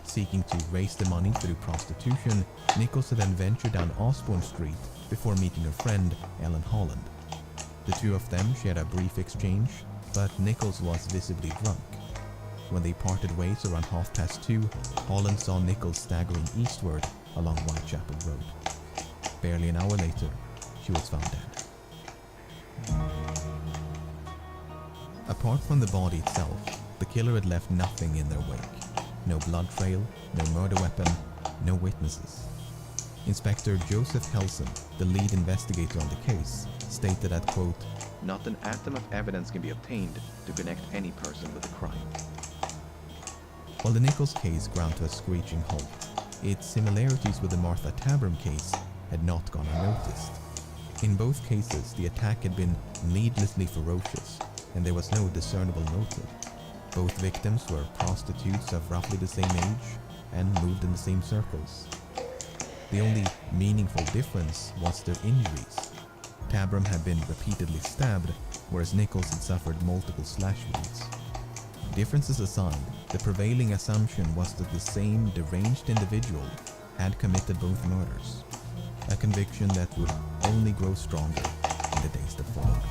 Seeking to raise the money through prostitution, Nichols had then ventured down Osborne Street before meeting her friend, Ellen Holland. The two of them shared a brief exchange, but Nichols was visibly drunk. When they parted ways around 2:30, Holland saw Nichols staggering eastward along Whitechapel Road. Barely an hour later, she was found dead. Apart from the body itself, the killer had left nothing in their wake. No blood trail, no murder weapon, no witnesses. Inspector Joseph Helson, the lead investigator on the case, stated that, quote, "not an atom of evidence can be obtained to connect any person with the crime." While the Nichols case ground to a screeching halt, its similarities with the Martha Tabram case had not gone unnoticed. In both cases, the attack had been needlessly ferocious, and there was no discernible motive. Both victims were prostitutes of roughly the same age and moved in the same circles. The only meaningful difference was their injuries. Tabram had been repeatedly stabbed, whereas Nichols had suffered multiple slash wounds. Differences aside, the prevailing assumption was that the same deranged individual had committed both murders, a conviction that would only grow stronger in the days that followed.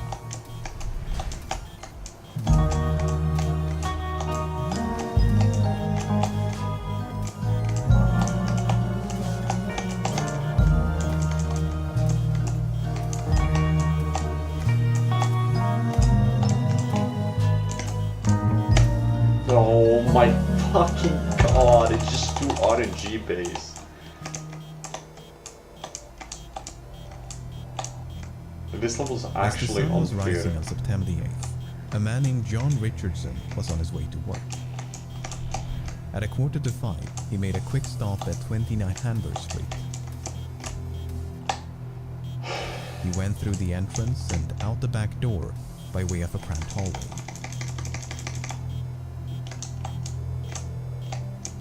sea base. This level's actually As the sun was unfair. rising on September the 8th, a man named John Richardson was on his way to work. At 4:45, he made a quick stop at 29 Hanbury Street. He went through the entrance and out the back door by way of a cramped hallway.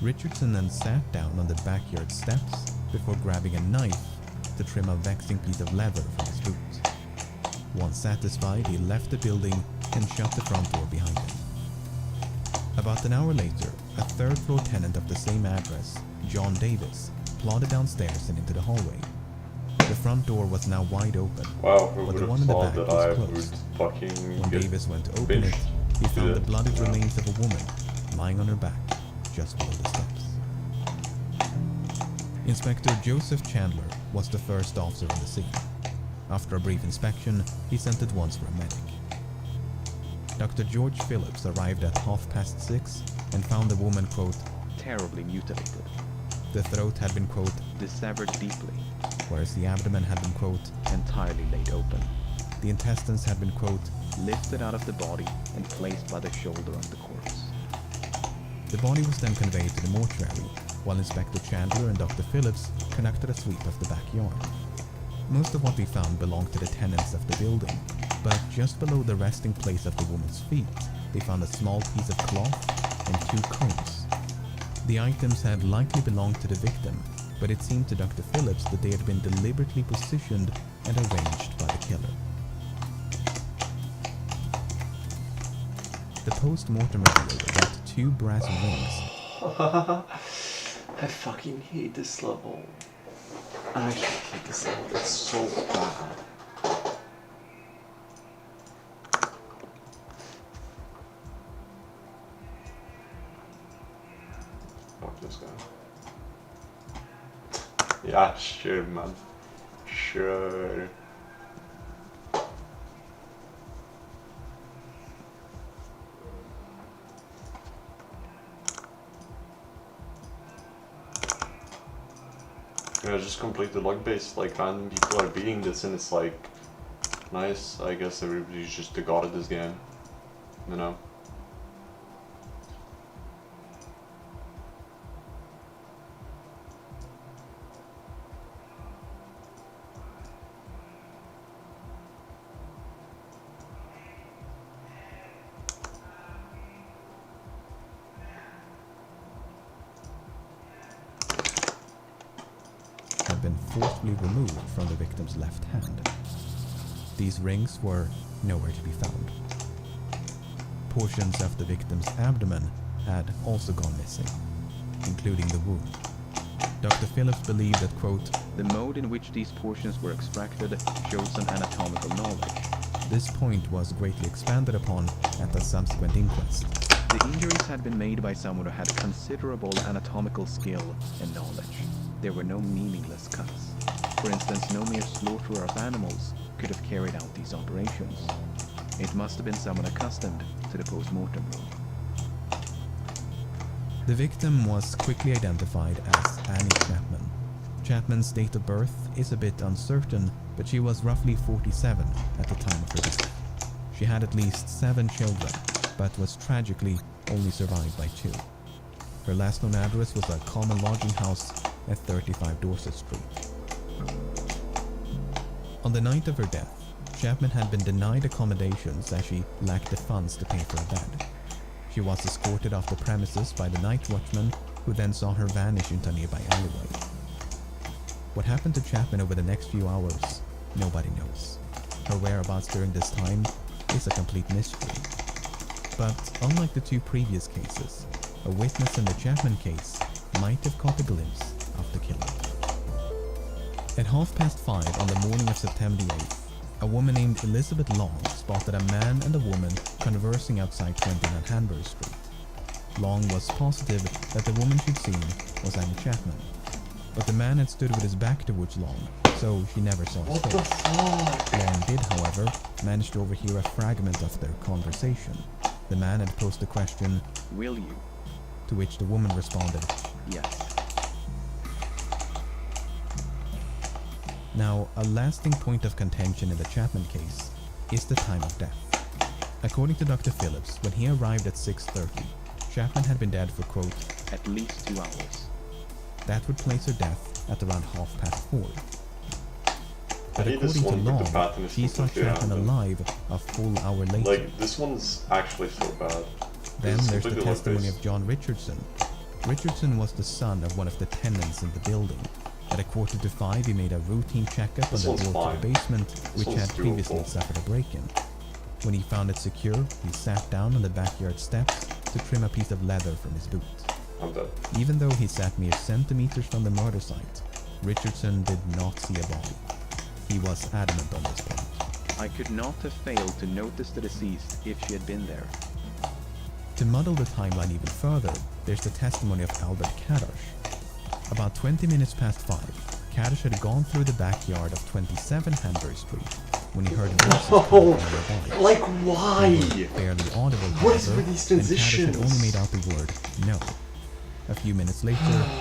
Richardson then sat down on the backyard steps before grabbing a knife to trim a vexing piece of leather from his boot. Once satisfied, he left the building and shut the front door behind him. About an hour later, a third-floor tenant of the same address, John Davis, plodded downstairs and into the hallway. The front door was now wide open, Wow, who but would the have one in the thought back that I was would closed. fucking When get Davis went to open it, he found the bloodied remains of a woman lying on her back just below the steps. Inspector Joseph Chandler was the first officer on the scene. After a brief inspection, he sent at once for a medic. Dr. George Phillips arrived at 6:30 and found the woman, quote, terribly mutilated. the throat had been, quote, dissevered deeply, whereas the abdomen had been, quote, entirely laid open. The intestines had been, quote, lifted out of the body and placed by the shoulder of the corpse. The body was then conveyed to the mortuary, while Inspector Chandler and Dr. Phillips conducted a sweep of the backyard. Most of what they found belonged to the tenants of the building, but just below the resting place of the woman's feet, they found a small piece of cloth and 2 combs. The items had likely belonged to the victim, but it seemed to Dr. Phillips that they had been deliberately positioned and arranged by the killer. The post-mortem revealed that 2 brass rings. I fucking hate this level. I actually hate this level. It's so bad. Fuck this guy. Yeah, sure, man. Sure. Yeah, just complete the log base, like random people are beating this and it's like nice. I guess everybody's just the god of this game, you know. Had been forcibly removed from the victim's left hand. These rings were nowhere to be found. Portions of the victim's abdomen had also gone missing, including the wound. Dr. Phillips believed that, quote, the mode in which these portions were extracted shows an anatomical knowledge. This point was greatly expanded upon at the subsequent inquest. The injuries had been made by someone who had considerable anatomical skill and knowledge. There were no meaningless cuts. For instance, no mere slaughterer of animals could have carried out these operations. It must have been someone accustomed to the post-mortem room. The victim was quickly identified as Annie Chapman. Chapman's date of birth is a bit uncertain, but she was roughly 47 at the time of her death. She had at least 7 children, but was tragically only survived by 2. Her last known address was a common lodging house at 35 Dorset Street. On the night of her death, Chapman had been denied accommodations as she lacked the funds to pay for a bed. She was escorted off the premises by the night watchman, who then saw her vanish into a nearby alleyway. What happened to Chapman over the next few hours, nobody knows. Her whereabouts during this time is a complete mystery. But unlike the 2 previous cases, a witness in the Chapman case might have caught a glimpse of the killer. At 5:30 on the morning of September 8th, a woman named Elizabeth Long spotted a man and a woman conversing outside 29 Hanbury Street. Long was positive that the woman she'd seen was Annie Chapman, but the man had stood with his back towards Long, so she never saw his face. Long did, however, manage to overhear a fragment of their conversation. The man had posed the question, will you? To which the woman responded, yes. Now, a lasting point of contention in the Chapman case is the time of death. According to Dr. Phillips, when he arrived at 6:30, Chapman had been dead for, quote, at least 2 hours. That would place her death at around 4:30. But I hate this according to one, but the Long, pattern is she saw completely Chapman random. alive a full hour later. Like, this one's actually so bad. Then It's there's the completely testimony like of John Richardson. Richardson was the son of one of the tenants in the building. At 4:45, he made a routine checkup on This the one's door to fine. the basement, This which one's had previously doable. suffered a break-in. When he found it secure, he sat down on the backyard steps to trim a piece of leather from his boot. I'm dead. Even though he sat mere centimeters from the murder site, Richardson did not see a body. He was adamant on this point. I could not have failed to notice the deceased if she had been there. To muddle the timeline even further, there's the testimony of Albert Kaddosh. About 20 minutes past 5, Kaddosh had gone through the backyard of 27 Hanbury Street when he heard voices coming from nearby. Like, why? They were barely audible, What is however, with these and Kaddosh transitions? had only made out the word no. A few minutes later,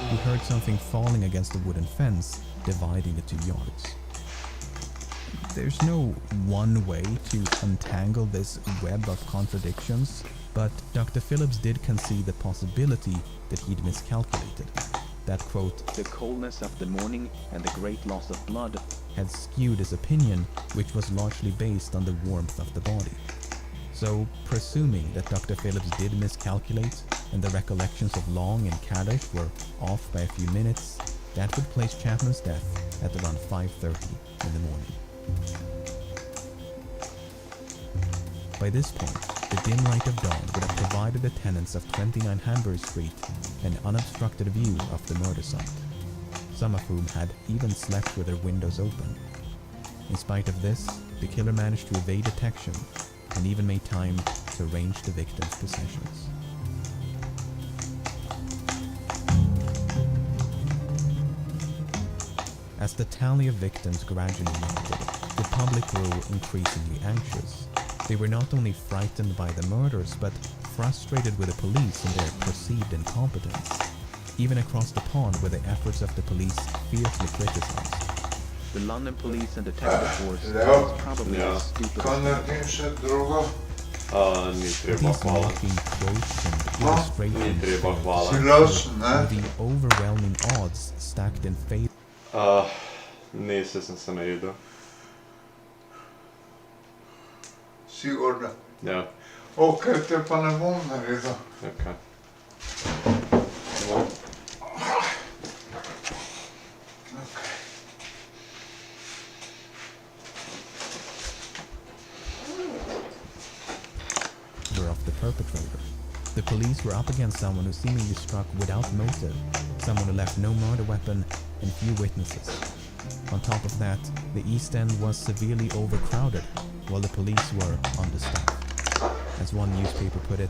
he heard something falling against the wooden fence, dividing the 2 yards. There's no one way to untangle this web of contradictions, but Dr. Phillips did concede the possibility that he'd miscalculated. That, quote, the coldness of the morning and the great loss of blood had skewed his opinion, which was largely based on the warmth of the body. So, presuming that Dr. Phillips did miscalculate and the recollections of Long and Kaddosh were off by a few minutes, that would place Chapman's death at around 5:30 in the morning. By this point, the dim light of dawn would have provided the tenants of 29 Hanbury Street an unobstructed view of the murder site, some of whom had even slept with their windows open. In spite of this, the killer managed to evade detection and even made time to arrange the victim's possessions. As the tally of victims gradually mounted, the public grew increasingly anxious. They were not only frightened by the murders, but frustrated with the police and their perceived incompetence. Even across the pond were the efforts of the police fiercely criticized. The London police and detective force Ja. was probably Ja. as stupid Kan as det kanske drugo? Ni tre These bakvallen. mocking quotes and Ni illustrations tre bakvallen. showed the overwhelming odds stacked in favor. Ni se sam se najedo. Sigurda. Ja, Åker på Panemon här idag. okej. of the perpetrator. The police were up against someone who seemingly struck without motive, someone who left no murder weapon and few witnesses. On top of that, the East End was severely overcrowded, while the police were understaffed. As one newspaper put it,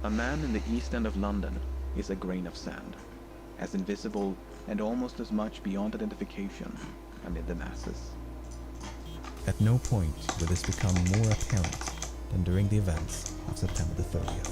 a man in the East End of London is a grain of sand, as invisible and almost as much beyond identification amid the masses. At no point will this become more apparent than during the events of September the 30th.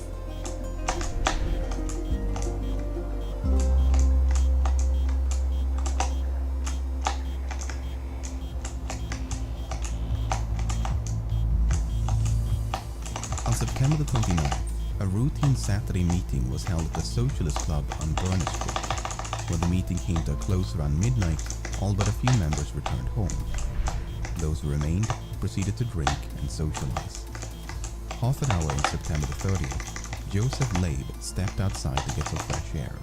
On September the 29th, a routine Saturday meeting was held at the Socialist Club on Burness Street. When the meeting came to a close around midnight, all but a few members returned home. Those who remained proceeded to drink and socialize. Half an hour in September the 30th, Joseph Labe stepped outside to get some fresh air.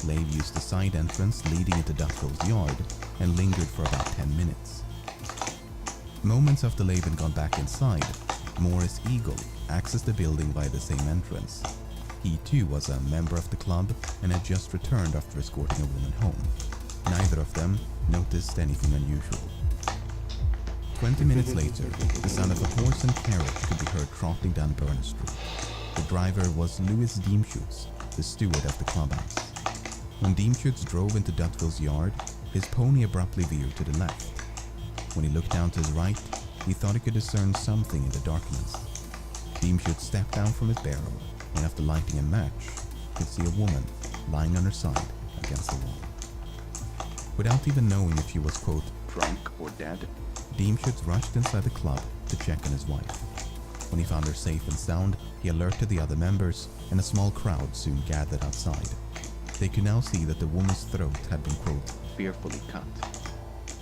Labe used the side entrance leading into Duffell's yard and lingered for about 10 minutes. Moments after Labe had gone back inside, Morris Eagle accessed the building by the same entrance. He too was a member of the club and had just returned after escorting a woman home. Neither of them noticed anything unusual. 20 minutes later, the sound of a horse and carriage could be heard trotting down Burness Street. The driver was Louis Diemschutz, the steward of the clubhouse. When Diemschutz drove into Dutville's yard, his pony abruptly veered to the left. When he looked down to his right, he thought he could discern something in the darkness. Diemschutz stepped down from his barrow, and after lighting a match, could see a woman lying on her side against the wall. Without even knowing if she was, quote, drunk or dead? Deemschutz rushed inside the club to check on his wife. When he found her safe and sound, he alerted the other members, and a small crowd soon gathered outside. They could now see that the woman's throat had been, quote, fearfully cut,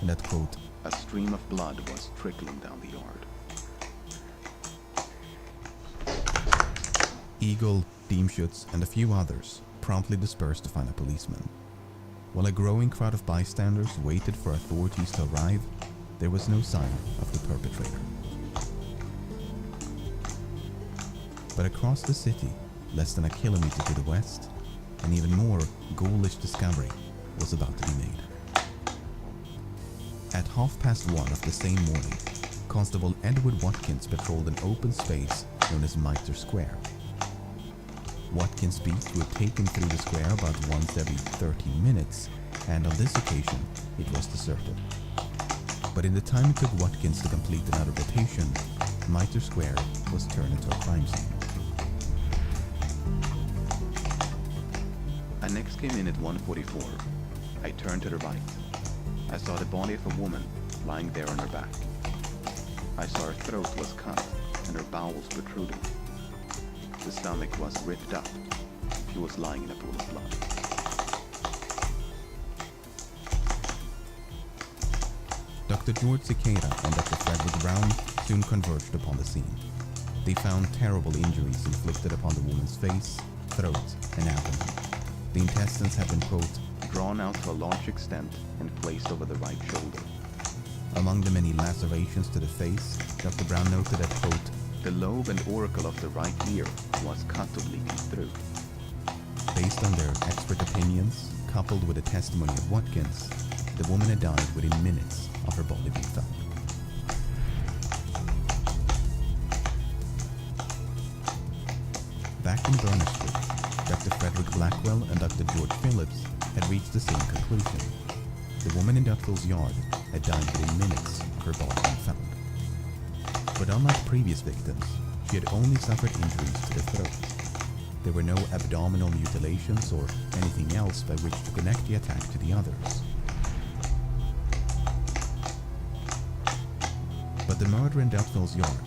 and that, quote, a stream of blood was trickling down the yard. Eagle, Deemschutz, and a few others promptly dispersed to find a policeman. While a growing crowd of bystanders waited for authorities to arrive, there was no sign of the perpetrator. But across the city, less than a kilometer to the west, an even more ghoulish discovery was about to be made. At 1:30 of the same morning, Constable Edward Watkins patrolled an open space known as Mitre Square. Watkins' beat would take him through the square about once every 13 minutes, and on this occasion, it was deserted. But in the time it took Watkins to complete another rotation, Mitre Square was turned into a crime scene. I next came in at 1:44. I turned to the right. I saw the body of a woman lying there on her back. I saw her throat was cut and her bowels protruding. The stomach was ripped up. She was lying in a pool of blood. Dr. George Cicada and Dr. Frederick Brown soon converged upon the scene. They found terrible injuries inflicted upon the woman's face, throat, and abdomen. The intestines had been, quote, drawn out to a large extent and placed over the right shoulder. Among the many lacerations to the face, Dr. Brown noted that, quote, the lobe and auricle of the right ear was cut obliquely through. Based on their expert opinions, coupled with the testimony of Watkins, the woman had died within minutes of her body being found. Back in Berners Street, Dr. Frederick Blackwell and Dr. George Phillips had reached the same conclusion. The woman in Dutfield's yard had died within minutes of her body being found. But unlike previous victims, she had only suffered injuries to the throat. There were no abdominal mutilations or anything else by which to connect the attack to the others. But the murder in Dutfield's yard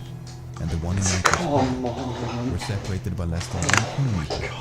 and the one in Mitre were separated by less than 1 kilometer.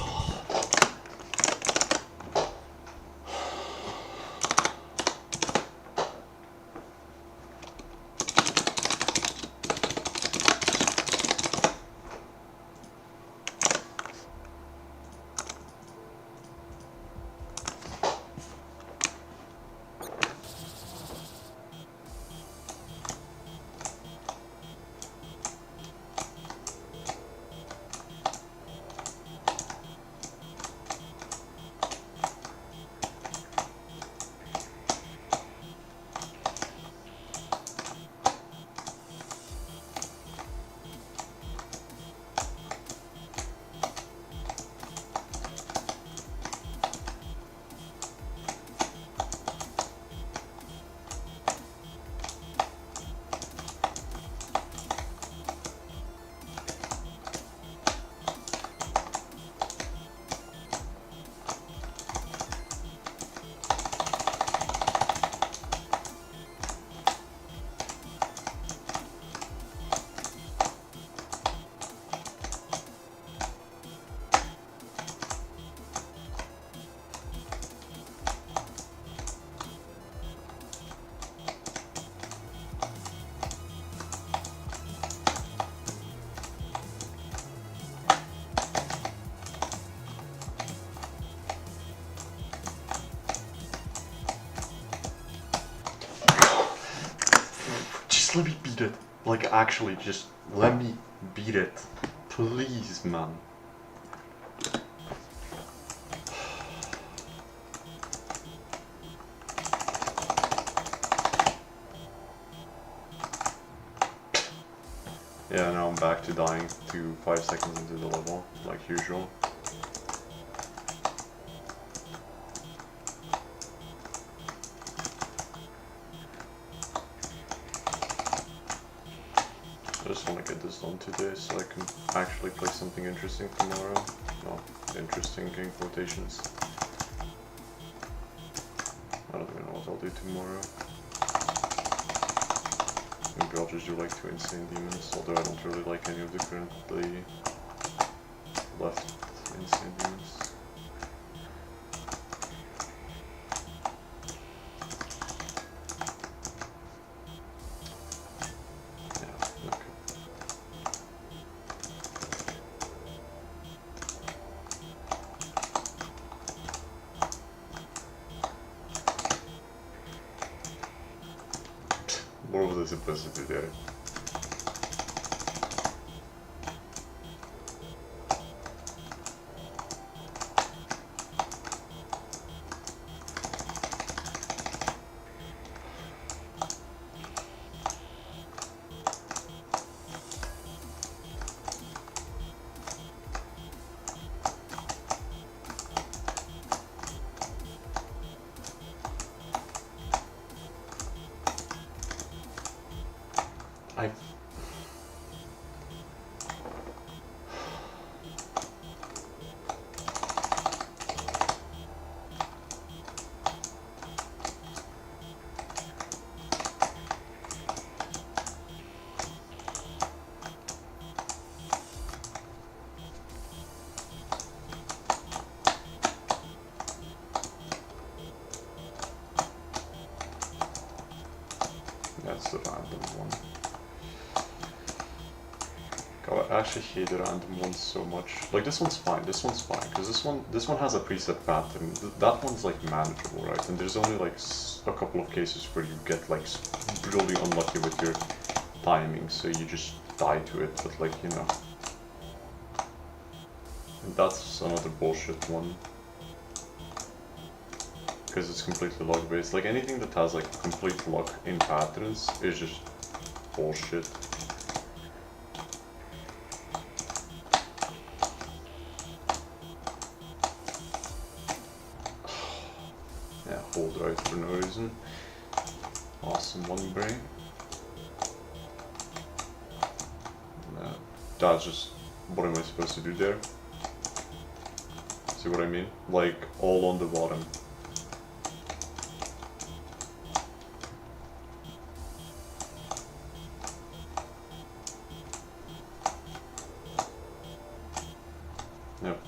Let me beat it. Like, actually, just let me beat it. Please, man. Yeah, now I'm back to dying 5 seconds into the level, like usual. I just want to get this done today so I can actually play something interesting tomorrow. No, interesting in quotations. I don't even know what I'll do tomorrow. Maybe I'll just do like 2 insane demons, although I don't really like any of the currently left insane demons. Yeah, okay. What was I supposed to do there? I... That's the random one. God, I actually hate the random ones so much. Like this one's fine, because this one has a preset pattern. That one's like manageable, right? And there's only like a couple of cases where you get like really unlucky with your timing, so you just die to it. But like, you know, and that's another bullshit one. Because it's completely luck based. Like anything that has like complete luck in patterns is just bullshit. Yeah, hold right for no reason. Awesome one brain. That's just, what am I supposed to do there? See what I mean? Like all on the bottom. Yep.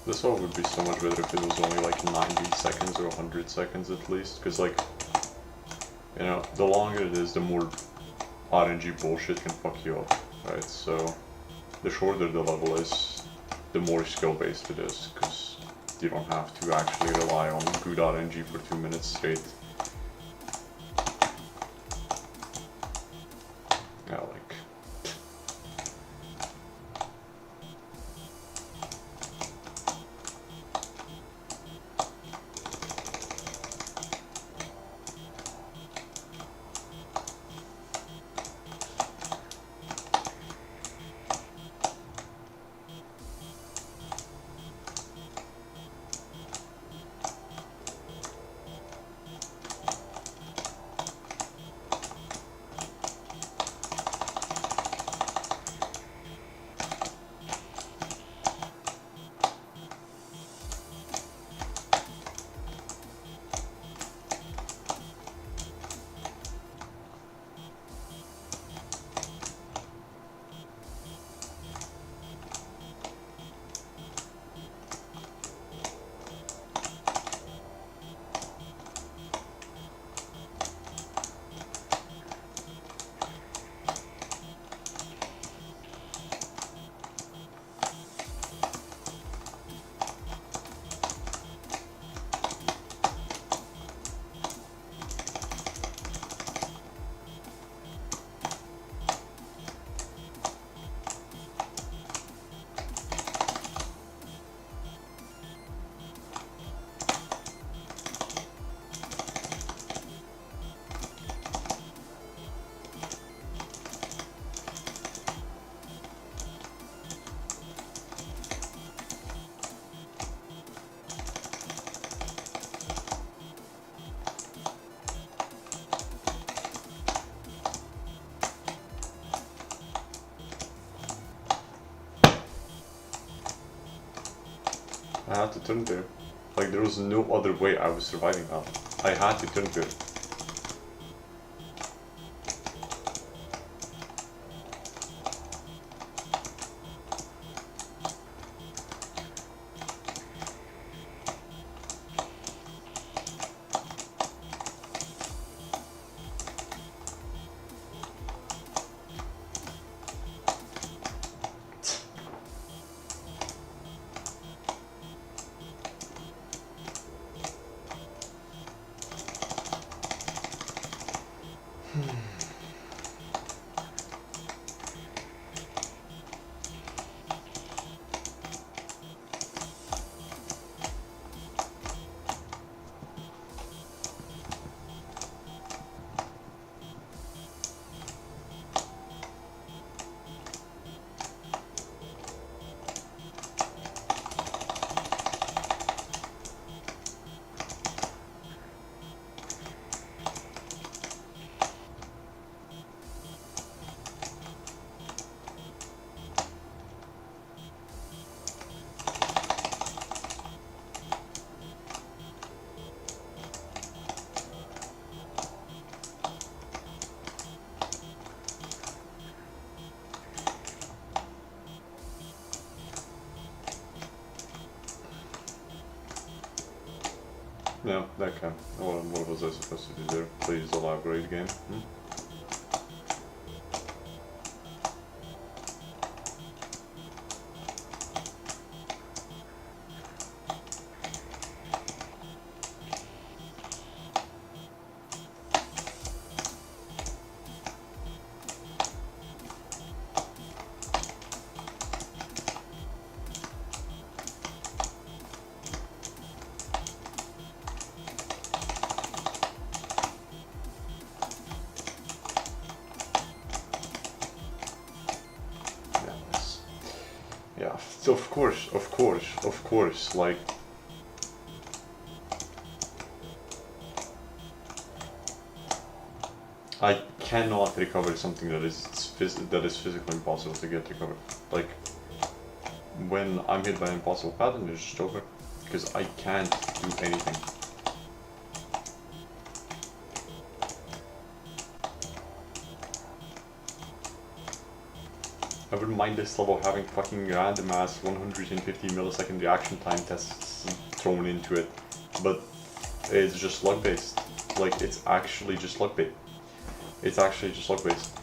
This one would be so much better if it was only like 90 seconds or 100 seconds at least, because like, you know, the longer it is, the more RNG bullshit can fuck you up, right? So the shorter the level is, the more skill based it is, because you don't have to actually rely on good RNG for 2 minutes straight. Yeah, like... I had to turn there. Like, there was no other way I was surviving that. I had to turn there. No, that can. What was I supposed to do there? Please elaborate again. Yeah, so of course, like... I cannot recover something that is physically impossible to get recovered. Like, when I'm hit by an impossible pattern, it's just over. Because I can't do anything. I wouldn't mind this level having fucking random ass 150 millisecond reaction time tests thrown into it, but it's just luck based. Like, it's actually just luck based. It's actually just luck based.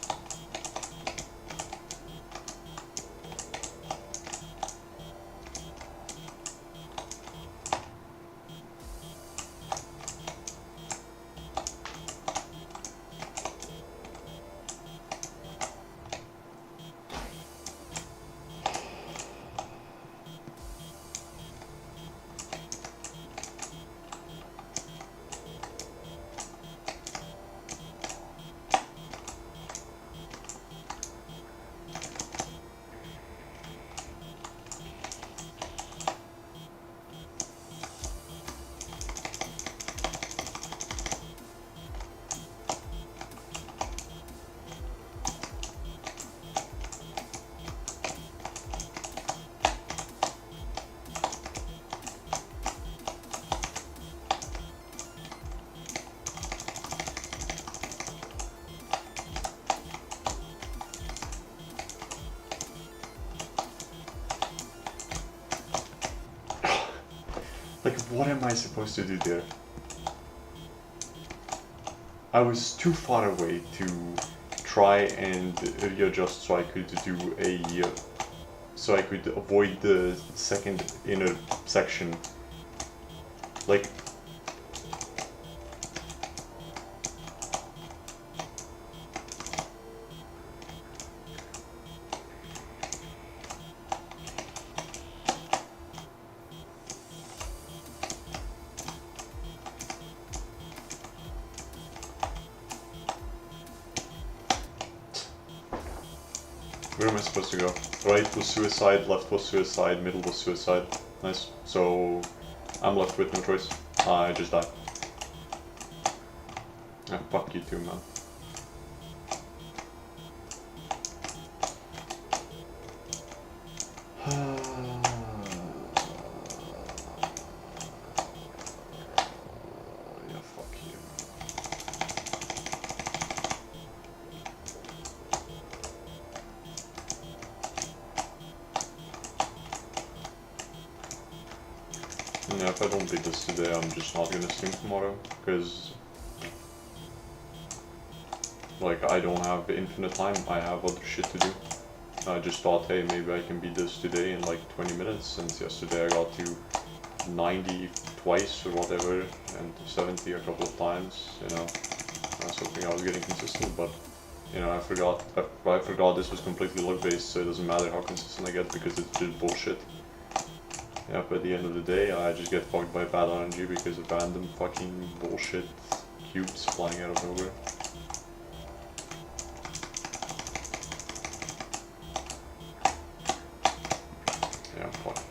Like, what am I supposed to do there? I was too far away to try and readjust so I could do a... so I could avoid the second inner section. Like... Where am I supposed to go? Right was suicide, left was suicide, middle was suicide. Nice. So I'm left with no choice. I just died. Ah, fuck you too, man. Yeah, if I don't beat this today, I'm just not gonna stream tomorrow, because like I don't have infinite time, I have other shit to do. I just thought, hey, maybe I can beat this today in like 20 minutes, since yesterday I got to 90 twice or whatever, and 70 a couple of times, you know. I was hoping I was getting consistent, but you know, I forgot this was completely luck based, so it doesn't matter how consistent I get because it's just bullshit. Yeah, but at the end of the day, I just get fucked by bad RNG because of random fucking bullshit cubes flying out of nowhere. Yeah, fuck it.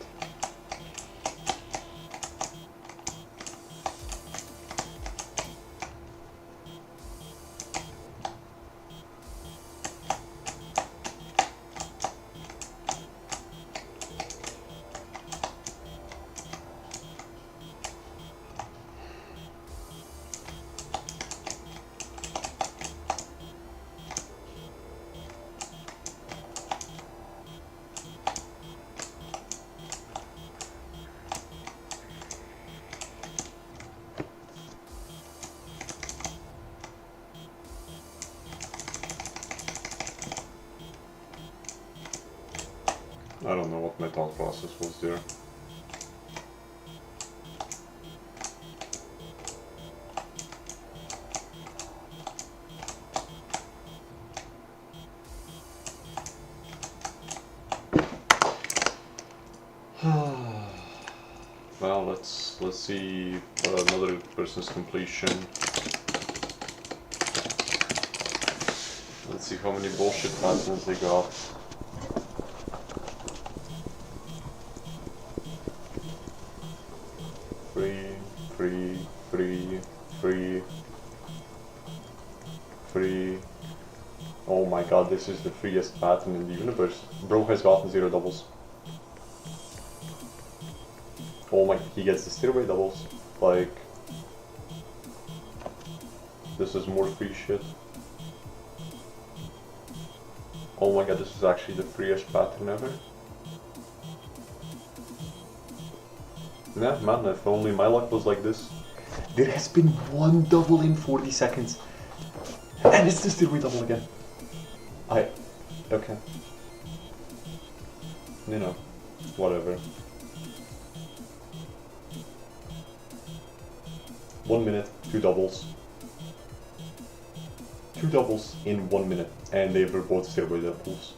I don't know what my thought process was there. Well, let's see another person's completion. Let's see how many bullshit patterns they got. Free. Oh my god, this is the freest pattern in the universe. Bro has gotten 0 doubles. Oh my, he gets the stairway doubles. Like, this is more free shit. Oh my god, this is actually the freest pattern ever. Yeah, man, if only my luck was like this. There has been 1 double in 40 seconds. And it's the stairway double again. Okay. You know, whatever. 1 minute, 2 doubles. 2 doubles in 1 minute, and they were both stairway doubles.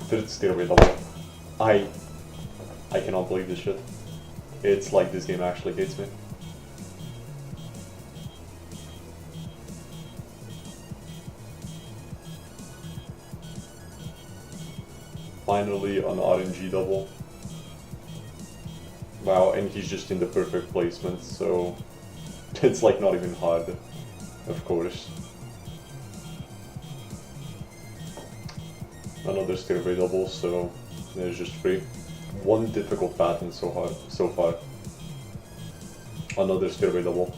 3rd stairway double. I cannot believe this shit. It's like this game actually hates me. Finally an RNG double. Wow, and he's just in the perfect placement, so it's like not even hard, of course. Another stairway double, so there's just 3. 1 difficult pattern so far. Another stairway double.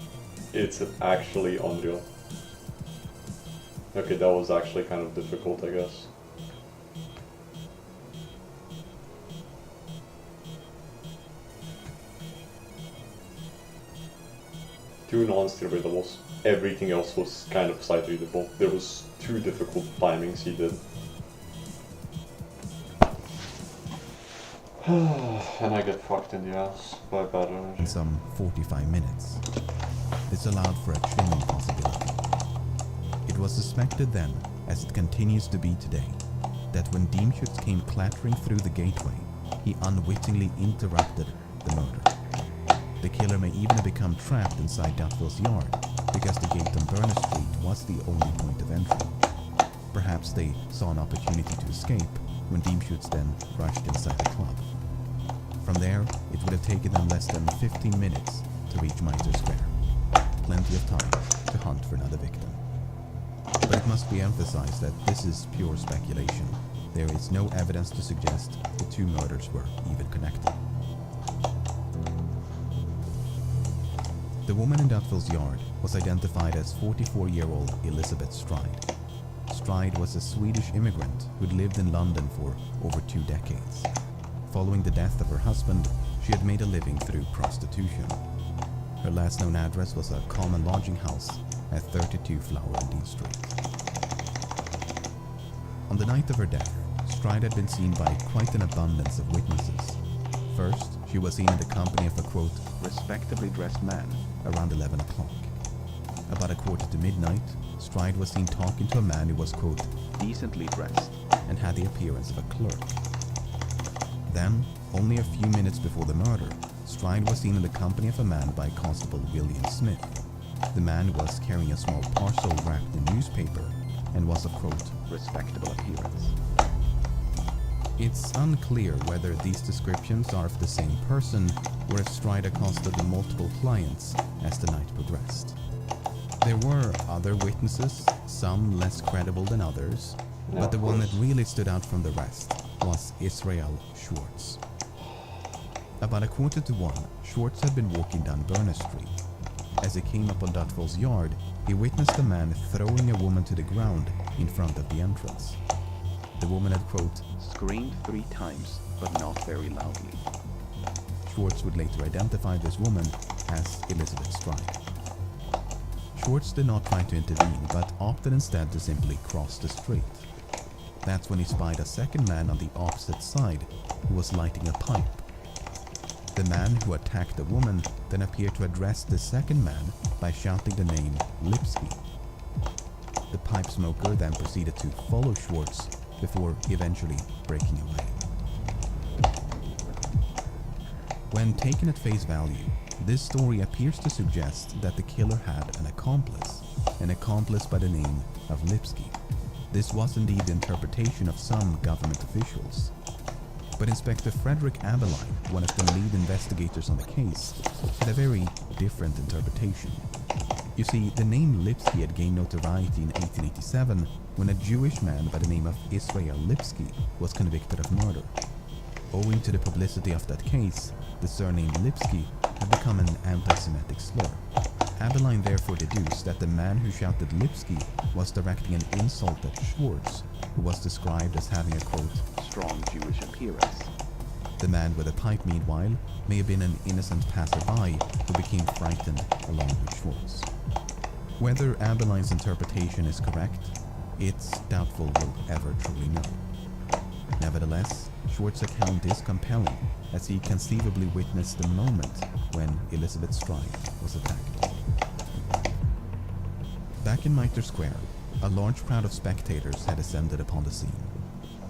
It's actually unreal. Okay, that was actually kind of difficult, I guess. Two non-stairway doubles. Everything else was kind of sight readable. There was 2 difficult timings he did. And I get fucked in the ass by bad energy. In some 45 minutes. This allowed for a trimming possibility. It was suspected then, as it continues to be today, that when Deemschutz came clattering through the gateway, he unwittingly interrupted the murder. The killer may even have become trapped inside Dutville's yard, because the gate on Burner Street was the only point of entry. Perhaps they saw an opportunity to escape, when Deemschutz then rushed inside the club. From there, it would have taken them less than 15 minutes to reach Mitre Square. Plenty of time to hunt for another victim. But it must be emphasized that this is pure speculation. There is no evidence to suggest the 2 murders were even connected. The woman in Dutville's yard was identified as 44-year-old Elizabeth Stride. Stride was a Swedish immigrant who'd lived in London for over 2 decades. Following the death of her husband, she had made a living through prostitution. Her last known address was a common lodging house at 32 Flower and D Street. On the night of her death, Stride had been seen by quite an abundance of witnesses. First, she was seen in the company of a quote, respectably dressed man, around 11 o'clock. About a quarter to midnight, Stride was seen talking to a man who was quote, decently dressed, and had the appearance of a clerk. Then, only a few minutes before the murder, Stride was seen in the company of a man by Constable William Smith. The man was carrying a small parcel wrapped in newspaper and was of quote, respectable appearance. It's unclear whether these descriptions are of the same person or if Stride accosted multiple clients as the night progressed. There were other witnesses, some less credible than others, but the one that really stood out from the rest was Israel Schwartz. About 1:45, Schwartz had been walking down Burner Street. As he came up on Dutfall's yard, he witnessed a man throwing a woman to the ground in front of the entrance. The woman had, quote, screamed 3 times, but not very loudly. Schwartz would later identify this woman as Elizabeth Stride. Schwartz did not try to intervene, but opted instead to simply cross the street. That's when he spied a second man on the opposite side who was lighting a pipe. The man who attacked the woman then appeared to address the second man by shouting the name Lipsky. The pipe smoker then proceeded to follow Schwartz before eventually breaking away. When taken at face value, this story appears to suggest that the killer had an accomplice by the name of Lipsky. This was indeed the interpretation of some government officials. But Inspector Frederick Abeline, one of the lead investigators on the case, had a very different interpretation. You see, the name Lipsky had gained notoriety in 1887 when a Jewish man by the name of Israel Lipsky was convicted of murder. Owing to the publicity of that case, the surname Lipsky had become an anti-Semitic slur. Abeline therefore deduced that the man who shouted Lipsky was directing an insult at Schwartz, who was described as having a quote, strong Jewish appearance. The man with the pipe, meanwhile, may have been an innocent passerby who became frightened along with Schwartz. Whether Abeline's interpretation is correct, it's doubtful we'll ever truly know. Nevertheless, Schwartz's account is compelling, as he conceivably witnessed the moment when Elizabeth Stride was attacked. Back in Mitre Square, a large crowd of spectators had assembled upon the scene,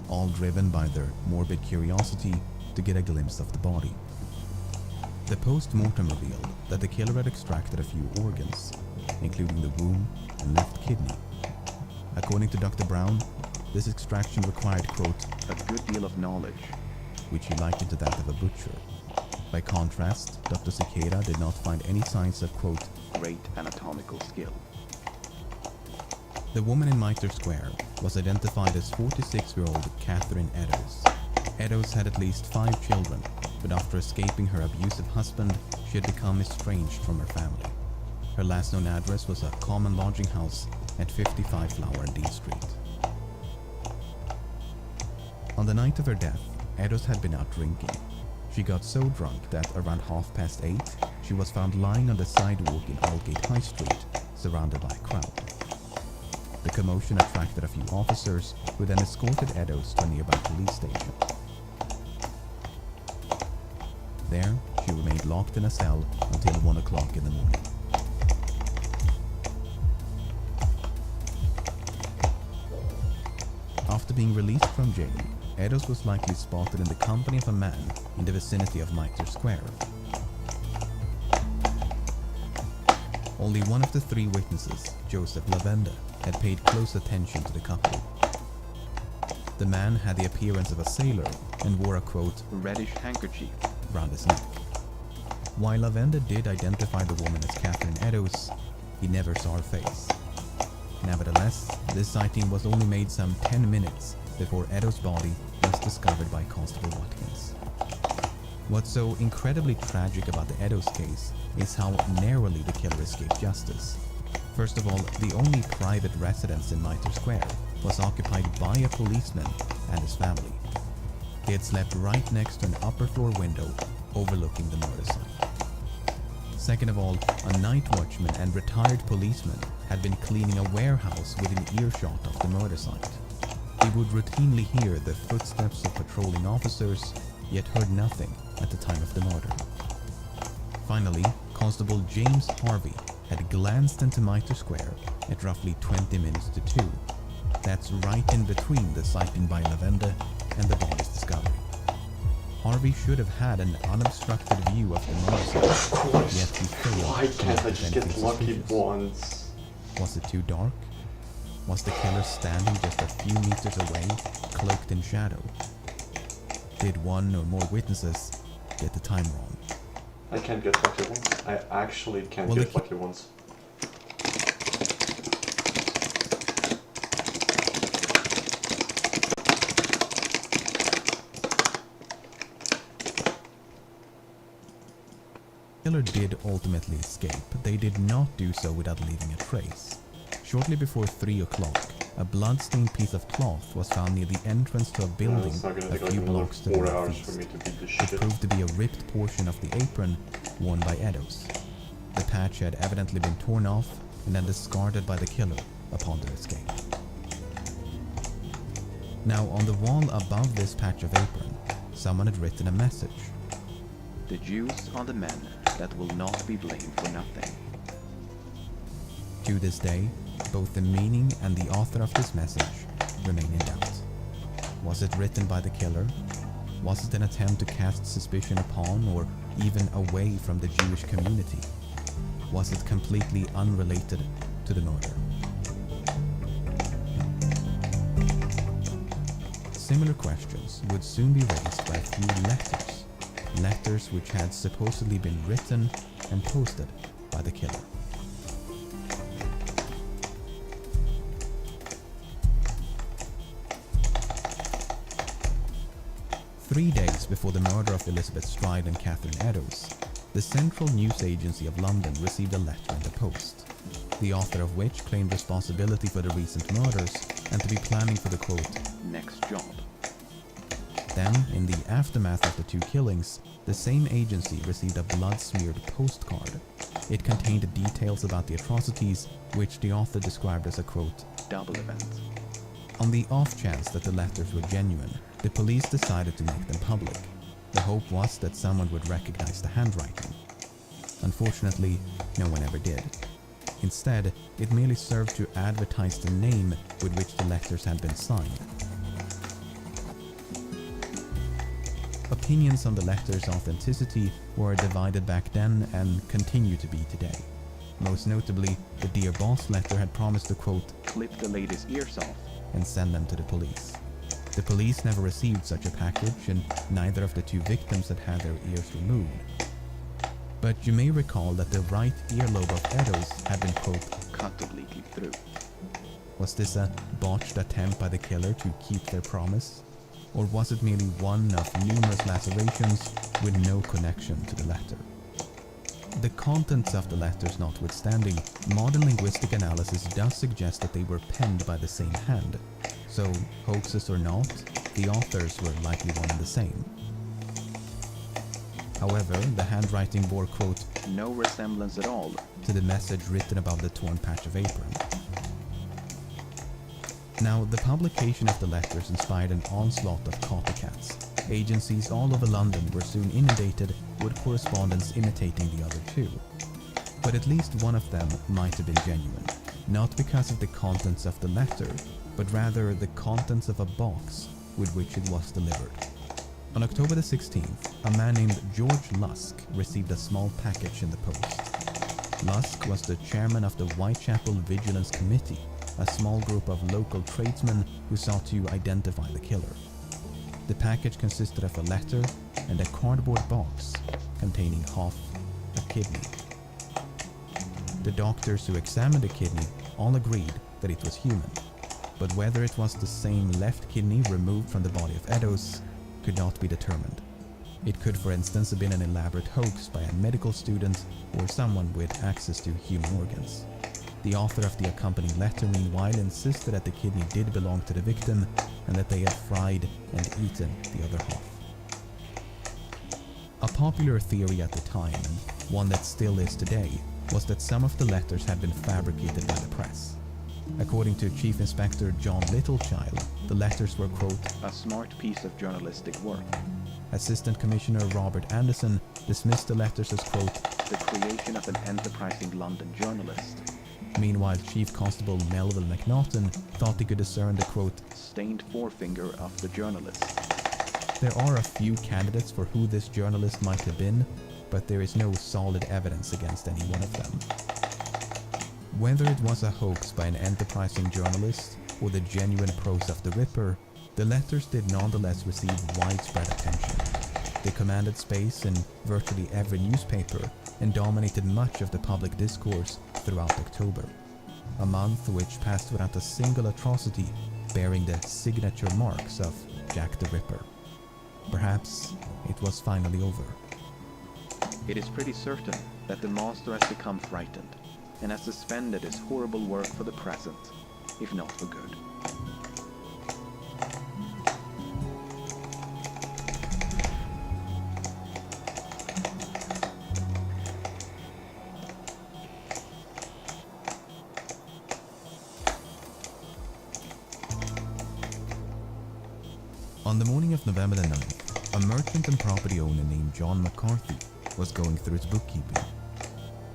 all driven by their morbid curiosity to get a glimpse of the body. The post-mortem revealed that the killer had extracted a few organs, including the womb and left kidney. According to Dr. Brown, this extraction required, quote, a good deal of knowledge, which he likened to that of a butcher. By contrast, Dr. Cicada did not find any signs of, quote, great anatomical skill. The woman in Mitre Square was identified as 46-year-old Catherine Eddowes. Eddowes had at least 5 children, but after escaping her abusive husband, she had become estranged from her family. Her last known address was a common lodging house at 55 Flower and D Street. On the night of her death, Eddowes had been out drinking. She got so drunk that around 8:30, she was found lying on the sidewalk in Aldgate High Street, surrounded by a crowd. The commotion attracted a few officers, who then escorted Eddowes to a nearby police station. There, she remained locked in a cell until 1 o'clock in the morning. After being released from jail, Eddowes was likely spotted in the company of a man in the vicinity of Mitre Square. Only one of the 3 witnesses, Joseph Lavender, had paid close attention to the couple. The man had the appearance of a sailor and wore a, quote, reddish handkerchief round his neck. While Lavender did identify the woman as Catherine Eddowes, he never saw her face. Nevertheless, this sighting was only made some 10 minutes before Eddowes' body was discovered by Constable Watkins. What's so incredibly tragic about the Eddowes case is how narrowly the killer escaped justice. First of all, the only private residence in Mitre Square was occupied by a policeman and his family. He had slept right next to an upper floor window overlooking the murder site. Second of all, a night watchman and retired policeman had been cleaning a warehouse within earshot of the murder site. He would routinely hear the footsteps of patrolling officers, yet heard nothing at the time of the murder. Finally, Constable James Harvey had glanced into Mitre Square at roughly 20 minutes to 2. That's right in between the sighting by Lavenda and the body's discovery. Harvey should have had an unobstructed view of the murder site, Of course. yet he failed. Why can't I to just notice get lucky anything once? Was it too dark? Was the killer standing just a few meters away, cloaked in shadow? Did one or more witnesses get the time wrong? I can't get lucky once. I actually can't Well, get lucky once. The killer did ultimately escape, but they did not do so without leaving a trace. Shortly before 3 o'clock, a blood-stained piece of cloth was found near the entrance to a building It's not gonna a take like few another blocks to 4 the hours northeast. for me to beat this It shit. proved to be a ripped portion of the apron worn by Edos. The patch had evidently been torn off and then discarded by the killer upon their escape. Now, on the wall above this patch of apron, someone had written a message. The Jews are the men that will not be blamed for nothing. To this day, both the meaning and the author of this message remain in doubt. Was it written by the killer? Was it an attempt to cast suspicion upon or even away from the Jewish community? Was it completely unrelated to the murder? Similar questions would soon be raised by a few letters. Letters which had supposedly been written and posted by the killer. Three days before the murder of Elizabeth Stride and Catherine Eddowes, the Central News Agency of London received a letter in the post, the author of which claimed responsibility for the recent murders and to be planning for the quote, next job. Then, in the aftermath of the 2 killings, the same agency received a blood-smeared postcard. It contained details about the atrocities, which the author described as a quote, double event. On the off chance that the letters were genuine, the police decided to make them public. The hope was that someone would recognize the handwriting. Unfortunately, no one ever did. Instead, it merely served to advertise the name with which the letters had been signed. Opinions on the letter's authenticity were divided back then and continue to be today. Most notably, the Dear Boss letter had promised to quote, clip the lady's ears off, and send them to the police. The police never received such a package, and neither of the 2 victims had had their ears removed. But you may recall that the right earlobe of Eddowes had been, quote, cut obliquely through. Was this a botched attempt by the killer to keep their promise? Or was it merely one of numerous lacerations with no connection to the letter? The contents of the letters notwithstanding, modern linguistic analysis does suggest that they were penned by the same hand. So, hoaxes or not, the authors were likely one and the same. However, the handwriting bore, quote, no resemblance at all to the message written above the torn patch of apron. Now, the publication of the letters inspired an onslaught of copycats. Agencies all over London were soon inundated with correspondence imitating the other 2. But at least one of them might have been genuine, not because of the contents of the letter, but rather the contents of a box with which it was delivered. On October the 16th, a man named George Lusk received a small package in the post. Lusk was the chairman of the Whitechapel Vigilance Committee, a small group of local tradesmen who sought to identify the killer. The package consisted of a letter and a cardboard box containing half a kidney. The doctors who examined the kidney all agreed that it was human, but whether it was the same left kidney removed from the body of Eddowes could not be determined. It could, for instance, have been an elaborate hoax by a medical student or someone with access to human organs. The author of the accompanying letter, meanwhile, insisted that the kidney did belong to the victim and that they had fried and eaten the other half. A popular theory at the time, and one that still is today, was that some of the letters had been fabricated by the press. According to Chief Inspector John Littlechild, the letters were, quote, a smart piece of journalistic work. Assistant Commissioner Robert Anderson dismissed the letters as, quote, the creation of an enterprising London journalist. Meanwhile, Chief Constable Melville McNaughton thought he could discern the, quote, stained forefinger of the journalist. There are a few candidates for who this journalist might have been, but there is no solid evidence against any one of them. Whether it was a hoax by an enterprising journalist or the genuine prose of the Ripper, the letters did nonetheless receive widespread attention. They commanded space in virtually every newspaper and dominated much of the public discourse throughout October, a month which passed without a single atrocity bearing the signature marks of Jack the Ripper. Perhaps it was finally over. It is pretty certain that the master has become frightened and has suspended his horrible work for the present, if not for good. On the morning of November the 9th, a merchant and property owner named John McCarthy was going through his bookkeeping.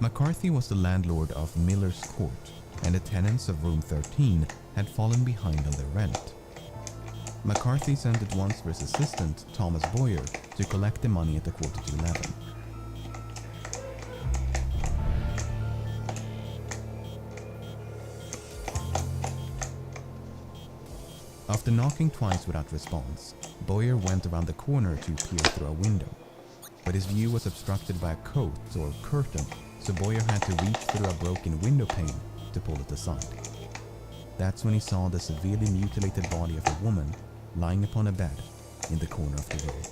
McCarthy was the landlord of Miller's Court, and the tenants of room 13 had fallen behind on their rent. McCarthy sent at once for his assistant, Thomas Boyer, to collect the money at the 11:15. After knocking twice without response, Boyer went around the corner to peer through a window. But his view was obstructed by a coat or curtain, so Boyer had to reach through a broken window pane to pull it aside. That's when he saw the severely mutilated body of a woman lying upon a bed in the corner of the room.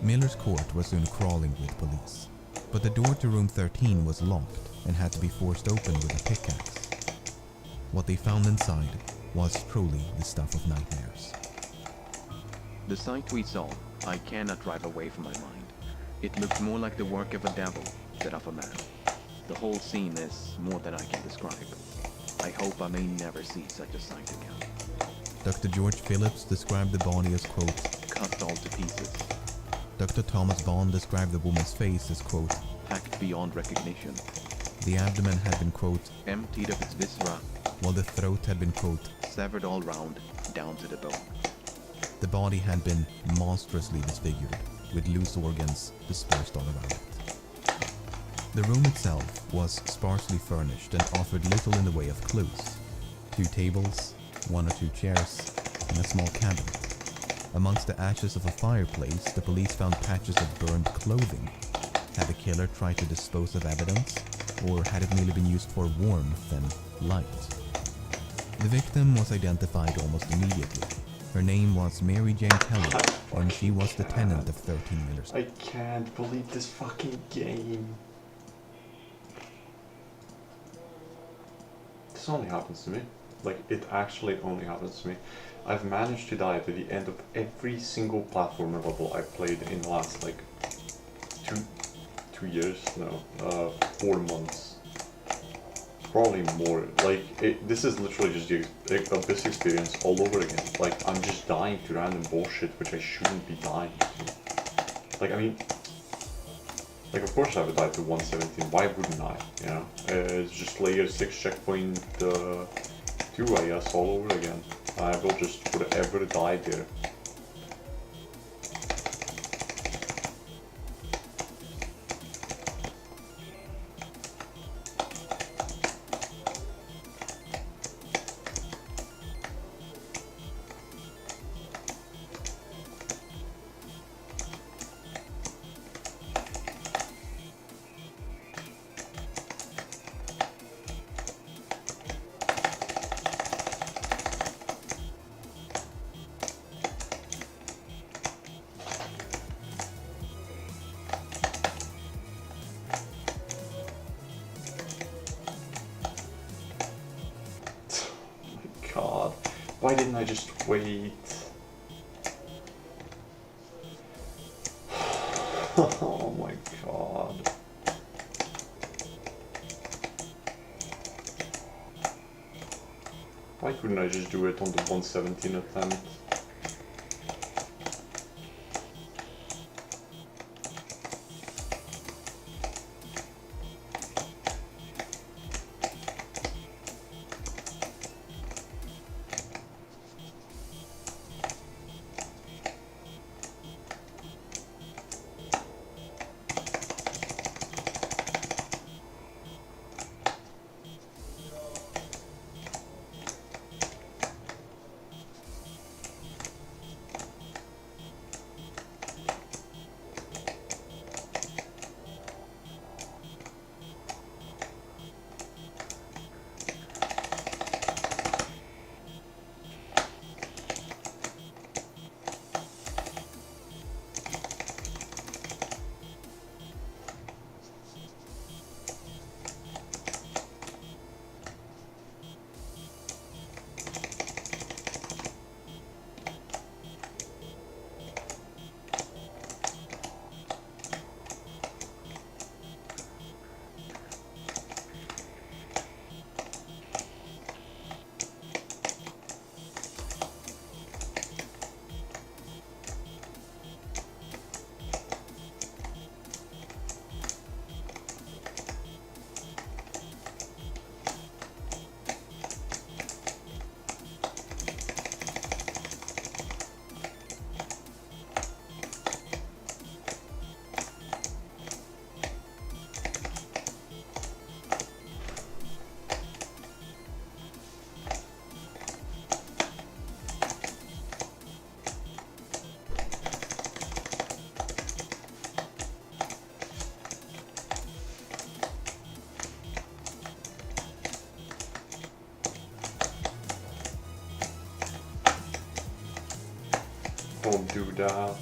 Miller's Court was soon crawling with police, but the door to room 13 was locked and had to be forced open with a pickaxe. What they found inside was truly the stuff of nightmares. The sight we saw, I cannot drive away from my mind. It looked more like the work of a devil than of a man. The whole scene is more than I can describe. I hope I may never see such a sight again. Dr. George Phillips described the body as, quote, cut all to pieces. Dr. Thomas Bond described the woman's face as, quote, hacked beyond recognition. The abdomen had been, quote, emptied of its viscera, while the throat had been, quote, severed all round, down to the bone. The body had been monstrously disfigured, with loose organs dispersed all around it. The room itself was sparsely furnished and offered little in the way of clues. 2 tables, 1 or 2 chairs, and a small cabinet. Amongst the ashes of a fireplace, the police found patches of burned clothing. Had the killer tried to dispose of evidence, or had it merely been used for warmth and light? The victim was identified almost immediately. Her name was Mary Jane Kelly, and she was the tenant of 13 Miller's. I can't believe this fucking game. This only happens to me. Like, it actually only happens to me. I've managed to die to the end of every single platformer level I've played in the last, like, 2 years? No, 4 months. Probably more. Like, this is literally just this experience all over again. Like, I'm just dying to random bullshit which I shouldn't be dying to. Like, I mean, like, of course I would die to 117. Why wouldn't I? You know, it's just layer 6 checkpoint 2, I guess, all over again. I will just forever die there. Why didn't I just wait? Oh my god. Why couldn't I just do it on the 117 attempt? Don't do that.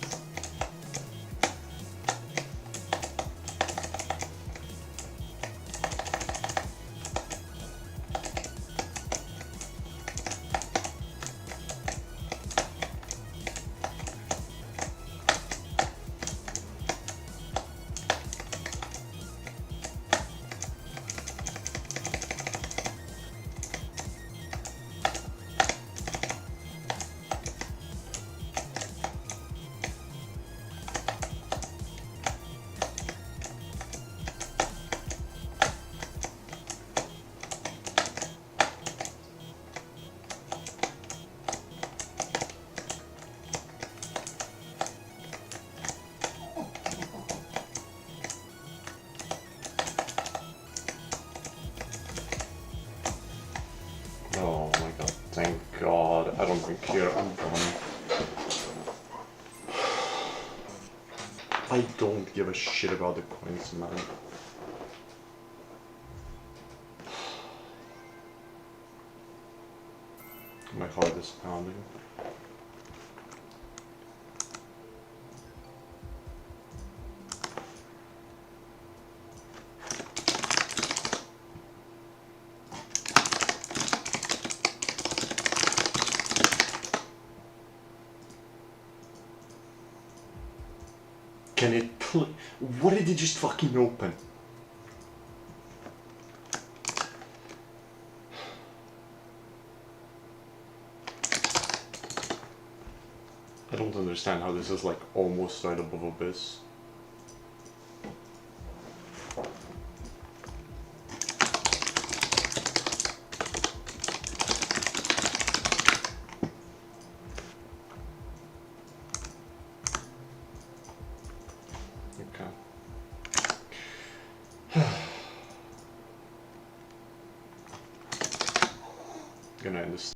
Oh my god, thank god. I don't care, I'm done. I don't give a shit about the coins, man. My heart is pounding. Can it what did it just fucking open? I don't understand how this is like almost right above Abyss. Gonna end this